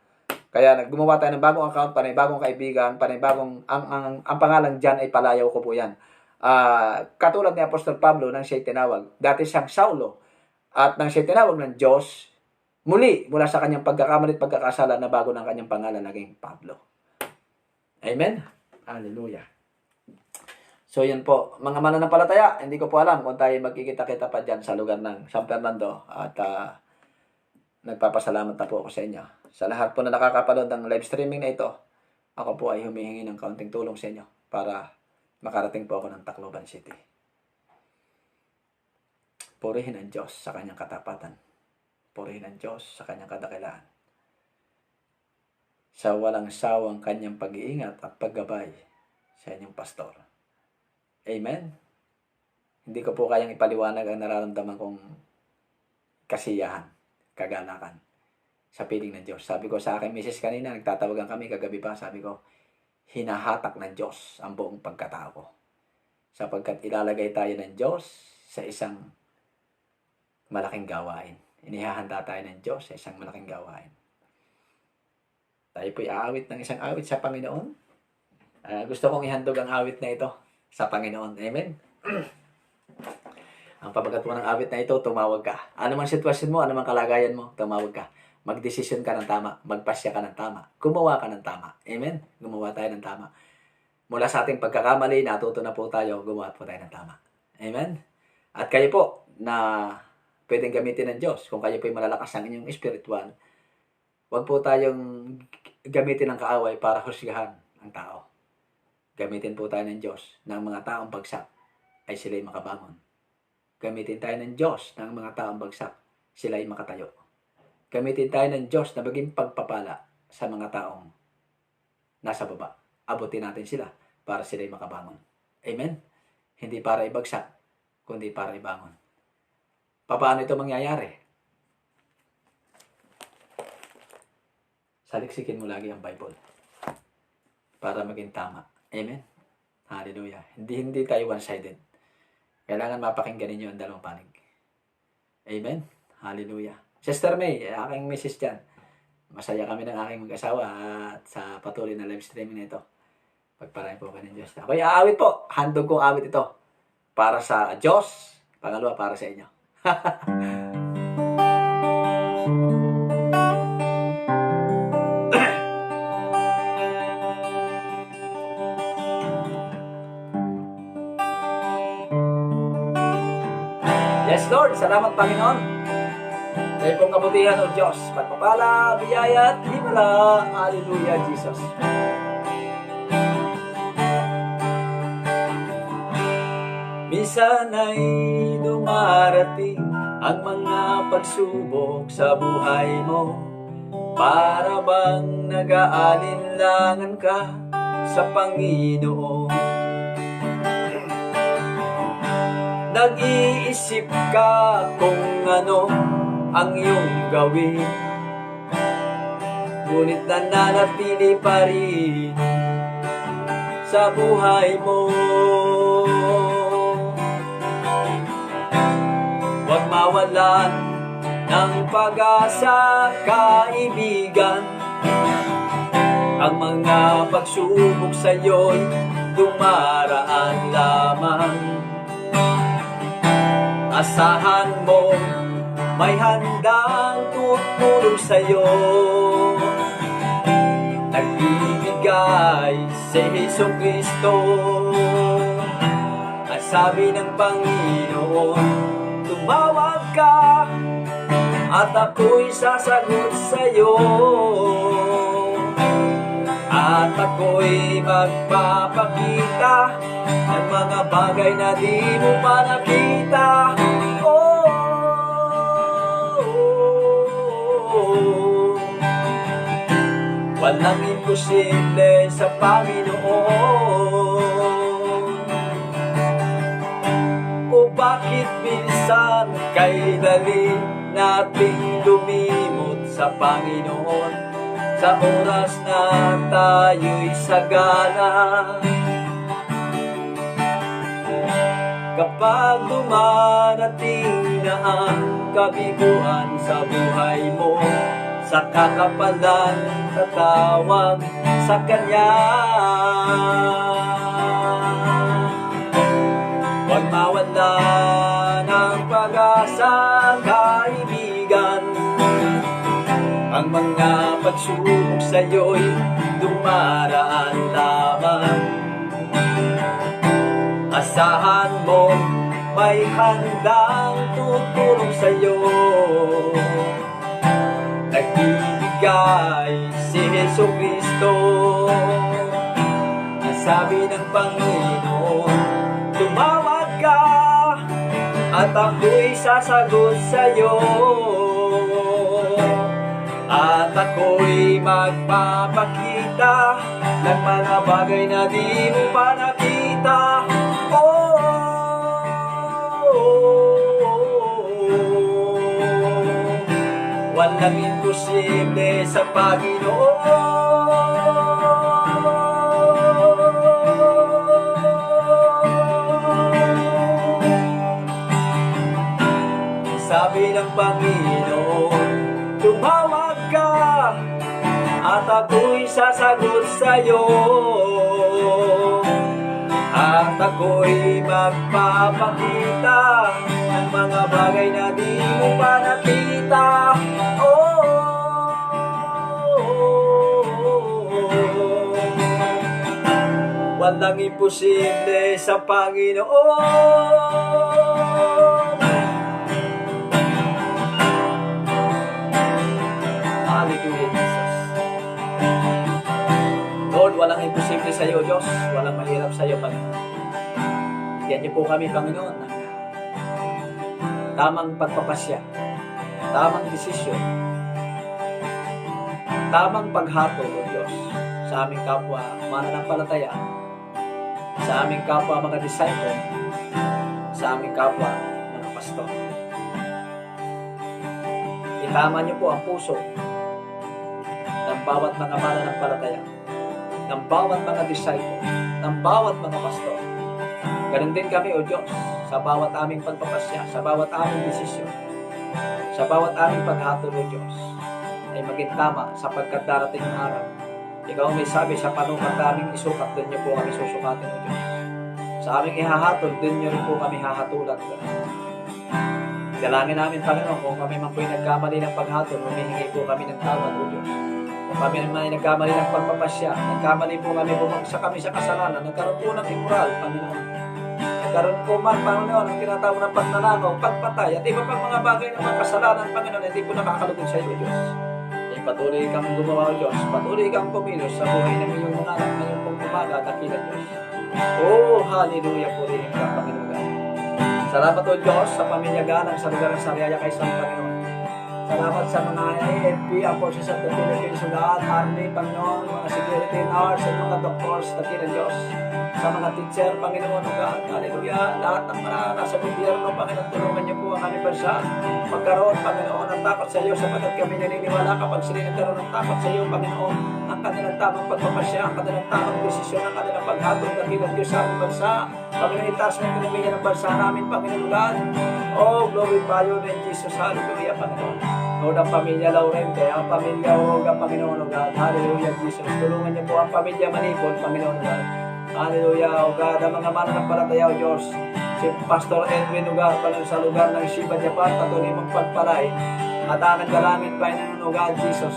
Kaya gumawa tayo ng bagong account, panibagong kaibigan, panibagong, ang pangalan dyan ay Palayaw ko po yan. Katulad ni Apostol Pablo nang siya'y tinawag. Dati siyang Saulo. At nang siya'y tinawag ng Diyos, muli, mula sa kanyang pagkakamali at pagkakasala na bago ng kanyang pangalan naging Pablo. Amen? Hallelujah. So yan po, mga mananampalataya, hindi ko po alam kung tayo magkikita-kita pa dyan sa lugar ng San Fernando. At nagpapasalamat na po ako sa inyo. Sa lahat po na nakakapanood ng live streaming na ito, ako po ay humihingi ng kaunting tulong sa inyo para makarating po ako ng Tacloban City. Purihin ang Diyos sa kanyang katapatan. Purihin ang Diyos sa kanyang kadakilaan. Sa walang sawang kanyang pag-iingat at paggabay sa inyong pastor. Amen? Hindi ko po kayang ipaliwanag ang nararamdaman kong kasiyahan, kagalakan sa piling ng Diyos. Sabi ko sa aking misis kanina, nagtatawagan kami kagabi pa, sabi ko, hinahatak ng Diyos ang buong pagkatao ko. Sapagkat ilalagay tayo ng Diyos sa isang malaking gawain. Inihahanda tayo ng Diyos sa isang malaking gawain. Tayo po'y aawit ng isang awit sa Panginoon. Gusto kong ihandog ang awit na ito sa Panginoon. Amen? Ang pabagat mo ng awit na ito, tumawag ka. Ano man sitwasyon mo, ano man kalagayan mo, tumawag ka. Magdesisyon ka ng tama, magpasya ka ng tama, gumawa ka ng tama. Amen? Gumawa tayo ng tama. Mula sa ating pagkakamali, natuto na po tayo, gumawa po tayo ng tama. Amen? At kayo po, na pwedeng gamitin ng Diyos, kung kayo po'y malalakas ang inyong spiritual, huwag po tayong gamitin ng kaaway para husgahan ang tao. Gamitin po tayo ng Diyos ng mga taong bagsak ay sila'y makabangon. Gamitin tayo ng Diyos ng mga taong bagsak, sila'y makatayo. Gamitin tayo ng Diyos na maging pagpapala sa mga taong nasa baba. Abutin natin sila para sila'y makabangon. Amen? Hindi para ibagsak, kundi para ibangon. Paano ito mangyayari? Saliksikin mo lagi ang Bible para maging tama. Amen? Hallelujah. Hindi tayo one-sided. Kailangan mapakinggan ninyo ang dalawang panig. Amen? Hallelujah. Sister May, aking misis dyan. Masaya kami ng aking mag-asawa at sa patuloy na live streaming na ito. Pagpalain po ka ng Diyos. Ako'y aawit po. Handog kong awit ito. Para sa Diyos. Pangalawa, para sa inyo. Yes, Lord. Salamat, Panginoon. Sa iyong kabutihan, O Diyos. Pagpapala, biyaya at himala. Hallelujah, Jesus. Minsan ay dumarating ang mga pagsubok sa buhay mo. Para bang nag-aalinlangan ka sa Panginoon. Nag-iisip ka kung ano ang iyong gawin, ngunit nananatili pa rin sa buhay mo. Huwag mawalan ng pag-asa, kaibigan. Ang mga pagsubok sa'yo'y dumaraan lamang. Asahan mo, may handang tutulong sa'yo. Nagbibigay si Jesucristo. Ang sabi ng Panginoon, tumawag ka at ako'y sasagot sa'yo. At ako'y magpapakita ng mga bagay na di mo pa nakita. Walang imposible sa Panginoon. O bakit minsan kay dali nating lumimot sa Panginoon sa oras na tayo'y sagana? Kapag dumarating na ang kabiguan sa buhay mo, saka ka palang tatawag sa Kanya. Huwag mawala ng pag-asa, kaibigan. Ang mga pagsubok sa'yo'y dumaraan lamang. Asahan mo may handang tutulong sa'yo. Nagbibigay si Jesucristo. Ang sabi ng Panginoon, tumawag ka at ako'y sasagot sa'yo. At ako'y magpapakita ng mga bagay na di mo pa nakita. Walang imposible sa Panginoon. Sabi ng Panginoon, tumawag ka at ako'y sasagot sa'yo. At ako'y magpapakita ng mga bagay na di mo pa nakita. Walang imposible sa Panginoon. Hallelujah, Jesus. Lord, walang imposible sa iyo, Diyos. Walang mahirap sa iyo, Panginoon. Bigyan niyo po kami, Panginoon, ng tamang pagpapasya, tamang desisyon, tamang paghatol, O Diyos, sa aming kapwa mananampalataya, sa aming kapwa mga disciple, sa aming kapwa mga pastor. Itama niyo po ang puso ng bawat mga mananampalataya, ng bawat mga disciple, ng bawat mga pastor. Ganun din kami, O Diyos, sa bawat aming pagpapasya, sa bawat aming desisyon, sa bawat aming paghatol, O Diyos, ay maging tama sapagkat darating ang araw. Ikaw may sabi sa panukat naming isukat, doon niyo po kami susukatin, O Diyos. Sa aming ihahatol, doon niyo rin po kami hahatulan. Dalangin namin, Panginoon, kung kami man po'y nagkamali ng paghatol, humihingi po kami ng tawad, O Diyos. Kung kami naman ay nagkamali ng pagpapasya, nagkamali po kami, bumagsak kami sa kasalanan, nagkaroon po ng immoral, Panginoon. Nagkaroon po man, Panginoon, ang tinatawag ng pagnanakaw, pagpatay, at iba pang mga bagay ng mga kasalanan, Panginoon, hindi po nakakalugod sa iyo, Diyos. Patuloy kang gumawa, O Diyos. Patuloy kang kumilos sa buhay ng iyong mga anak na iyong pong umaga, dakilang Diyos. Oh, hallelujah po rin ka, Panginoon. Salamat, O Diyos, sa pamilya ganang sa lugar ng Sariaya kay San Panginoon. Salamat sa mga AFP, ang forces of the Philippines, lahat, army, Panginoon, mga security nurse, at mga doctors, dakilang Diyos. Sa mga teacher, Panginoon, God, hallelujah, lahat ng mga nasa gobyerno, Panginoon, tulungan niyo po ang aming bansa. Magkaroon, Panginoon, ng takot sa iyo, sapagkat kami naniniwala kapag sila nagkaroon ng takot sa iyo, Panginoon, ang kanilang tamang pagpapasya, ang kanilang tamang desisyon, ang kanilang paghatol, dakilang Diyos sa aming bansa. Panginoon, itaas mo yung pinamilya ng bansa namin, Panginoon, God. Oh, glorify you in Jesus, hallelujah, Panginoon. Lord, ang pamilya Laurente, ang pamilya Oga, Panginoon, God, hallelujah, Jesus. Tulungan niyo po ang pamilya Manipol, Panginoon, God. Hallelujah, O God, ang mga mananampalataya, O Diyos. Si Pastor Edwin, O God, Panginoon, sa lugar ng Shiba, Japan, patuloy mong pagpalay. At aming dalangin, Panginoon, O God, Jesus.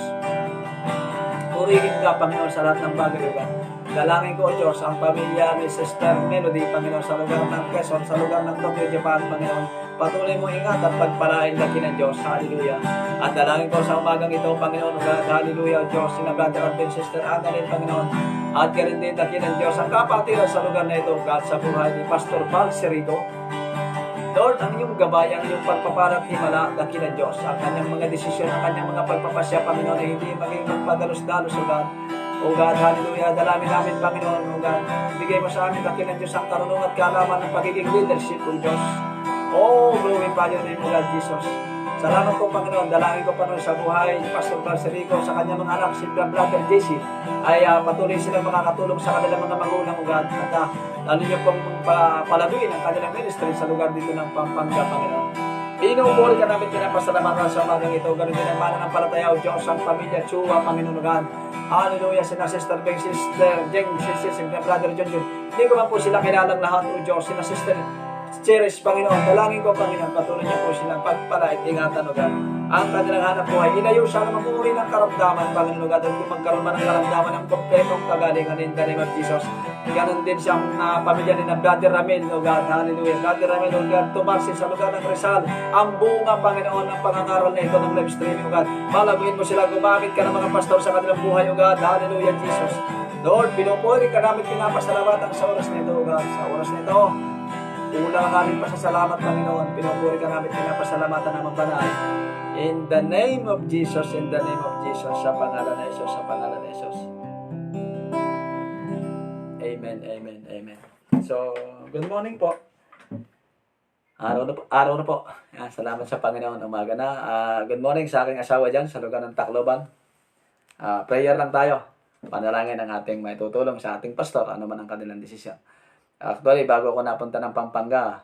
Purihin ka, Panginoon, sa lahat ng bagay, O God. Dalangin ko, O Diyos, ang pamilya ni Sister Melody, Panginoon, sa lugar ng Quezon, sa lugar ng Tokyo, Japan, Panginoon. patuloy mong ingat at pagpalain laki ng Diyos. Hallelujah. At dalangin ko sa umagang ito, Panginoon, God, hallelujah, Diyos, sina brother at sister Annalyn, Panginoon, at ganun din laki ng Diyos ang kapatiran sa lugar na ito, God, sa buhay ni Pastor Val Serico. Lord, ang iyong gabay, ang iyong pagpapalat himala, laki ng Diyos, ang kanyang mga desisyon, ang kanyang mga pagpapasya, Panginoon, ay hindi maging magpadalos-dalos, O God. O God, hallelujah, dalangin namin, Panginoon, O God, bigay mo sa amin, laki ng Diyos, ang karunungan at kaalaman ng pagiging leadership, O Diyos. Oh, glorify your name, O God, Jesus. Salamat po, Panginoon. Dalangin ko, Panginoon, sa buhay ni Pastor Barcerico, sa kanyang mga anak, si Brother JC, ay patuloy silang makakatulong sa kanilang mga magulang, O God. At lalo niyo pong palaguin ang kanilang ministry sa lugar dito ng Pampanga, Panginoon. Pinupuri ka namin, pinapasalamatan sa umagang ito. Ganun din ang mananampalataya, O Diyos, ang pamilya Chua, Panginoon, O God. Hallelujah, sina Sister Beng, Sister Jeng, Sister Brother John. Hindi ko man po sila kilalang lahat, O Diyos, sina Sister Cherish, Panginoon. Dalangin ko, Panginoon, patuloy niyo po silang pagpalait, ingatan, O God. Ang kanilang hanap buhay, inayo siya na mamuri ng karamdaman, Panginoon, O God. At kung magkaroon man ng karamdaman ng kompletong kagalingan in the name of Jesus. Ganon din siyang pamilya ni na Brother Ramil, O God. Hallelujah. Brother Ramil, O God, tumarsin sa lugar ng Rizal. Ang bunga, Panginoon, ng pangangaral na ito ng live streaming, O God. Malaguin mo sila, gumamit ka ng mga pastor sa kanilang buhay, O God. Hallelujah, Jesus. Lord, pinupuri ka namin, pinapasalamatan sa oras nito, O God. Sa oras nito, ulang aming pasasalamat, Panginoon. Pinupuri ka namin, pinapasalamatan ng banal. In the name of Jesus, in the name of Jesus, sa pangalan na Jesus, sa pangalan na Jesus. Amen, amen, amen. So, good morning po. Araw na po. Salamat sa Panginoon, umaga na. Good morning sa aking asawa dyan sa lugar ng Tacloban. Prayer lang tayo. Panalangin ang ating may tutulong sa ating pastor, ano man ang kanilang desisyon. Actually, bago ako napunta ng Pampanga,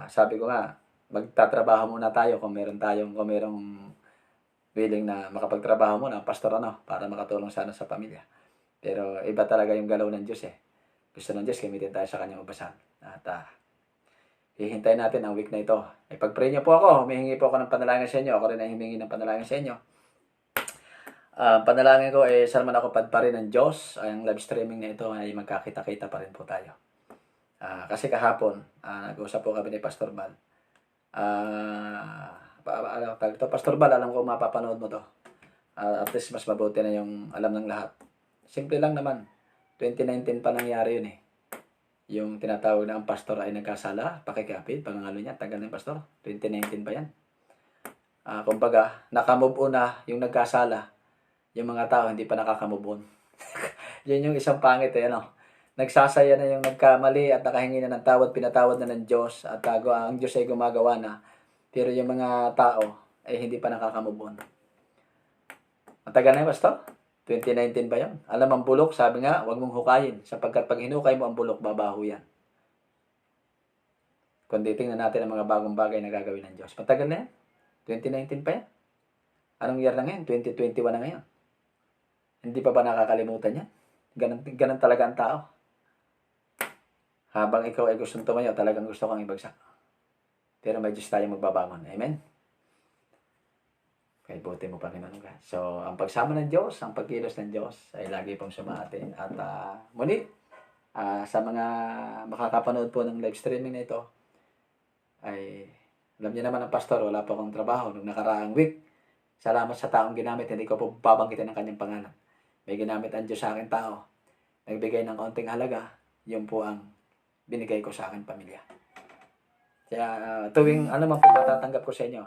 sabi ko nga, magtatrabaho muna tayo kung merong willing na makapagtrabaho muna ang pastor, para makatulong sana sa pamilya. Pero iba talaga yung galaw ng Diyos eh. Gusto ng Diyos, gamitin tayo sa kanyang ubasan. At hihintayin natin ang week na ito. Pag-pray niyo po ako, humihingi po ako ng panalangin sa inyo. Ako rin ay humingi ng panalangin sa inyo. Panalangin ko saan man ako padparin ng Diyos, ang live streaming na ito ay magkakita-kita pa rin po tayo. Kasi kahapon, nag-usap po kami ni Pastor Bal. Pastor Bal, alam ko mapapanood mo to. At least mas mabuti na yung alam ng lahat. Simple lang naman. 2019 pa nangyari yun eh. Yung tinatawag na ang pastor ay nagkasala, pakikapit, pangangalo niya, tagal na yung pastor. 2019 pa yan. Kumbaga, nakamove on na yung nagkasala. Yung mga tao hindi pa nakakamove on. Yun yung isang pangit Nagsasaya na yung nagkamali at nakahingi na ng tawad, pinatawad na ng Diyos at ang Diyos ay gumagawa na. Pero yung mga tao ay hindi pa nakakamove on. Matagal na yung pastor? 2019 ba yan? Alam ang bulok, sabi nga, huwag mong hukayin. Sapagkat pag hinukay mo ang bulok, babaho yan. Kundi tingnan natin ang mga bagong bagay na gagawin ng Diyos. Matagal na yan? 2019 pa yan? Anong year na ngayon? 2021 na ngayon. Hindi pa ba nakakalimutan yan? Ganun talaga ang tao. Habang ikaw ay gustong tumayo, talagang gusto kang ibagsak. Pero may Diyos tayong magbabangon. Amen? Kaya buti mo pa rin God. So, ang pagsama ng Diyos, ang pagkilos ng Diyos ay lagi pong sumaatin. At muli, sa mga makakapanood po ng live streaming na ito, ay alam niyo naman ang pastor, wala pa akong trabaho nung nakaraang week. Salamat sa taong ginamit, hindi ko po babanggitin ang kanyang pangalan. May ginamit ang Diyos sa akin tao. Nagbigay ng konting halaga, yun po ang binigay ko sa akin pamilya. Kaya tuwing ano man po matatanggap ko sa inyo,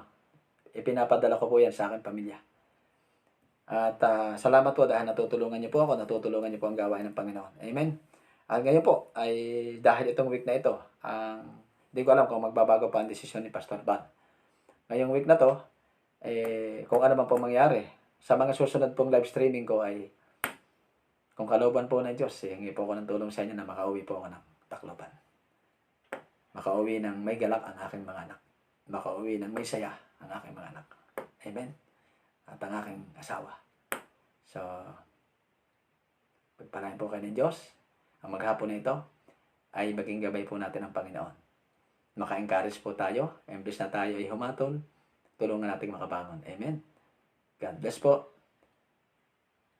ipinapadala ko po yan sa akin pamilya. At salamat po dahil natutulungan niyo po ako, natutulungan niyo po ang gawain ng Panginoon. Amen. At ngayon po, ay dahil itong week na ito, hindi ko alam kung magbabago pa ang desisyon ni Pastor Ban. Ngayong week na to, kung ano man po mangyari, sa mga susunod pong live streaming ko ay, kung kalooban po ng Diyos, hingi po ako ng tulong sa inyo na makauwi po ako ng Tacloban. Makauwi ng may galak ang aking mga anak. Makauwi ng may saya ang aking mga anak. Amen. At ang aking asawa. So, pagpalain po kayo ng Diyos. Ang maghapon na ito ay maging gabay po natin ang Panginoon. Maka-encourage po tayo. Imbes na tayo ay humatol, tulungan natin makabangon. Amen. God bless po.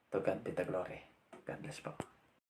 To God be the glory. God bless po.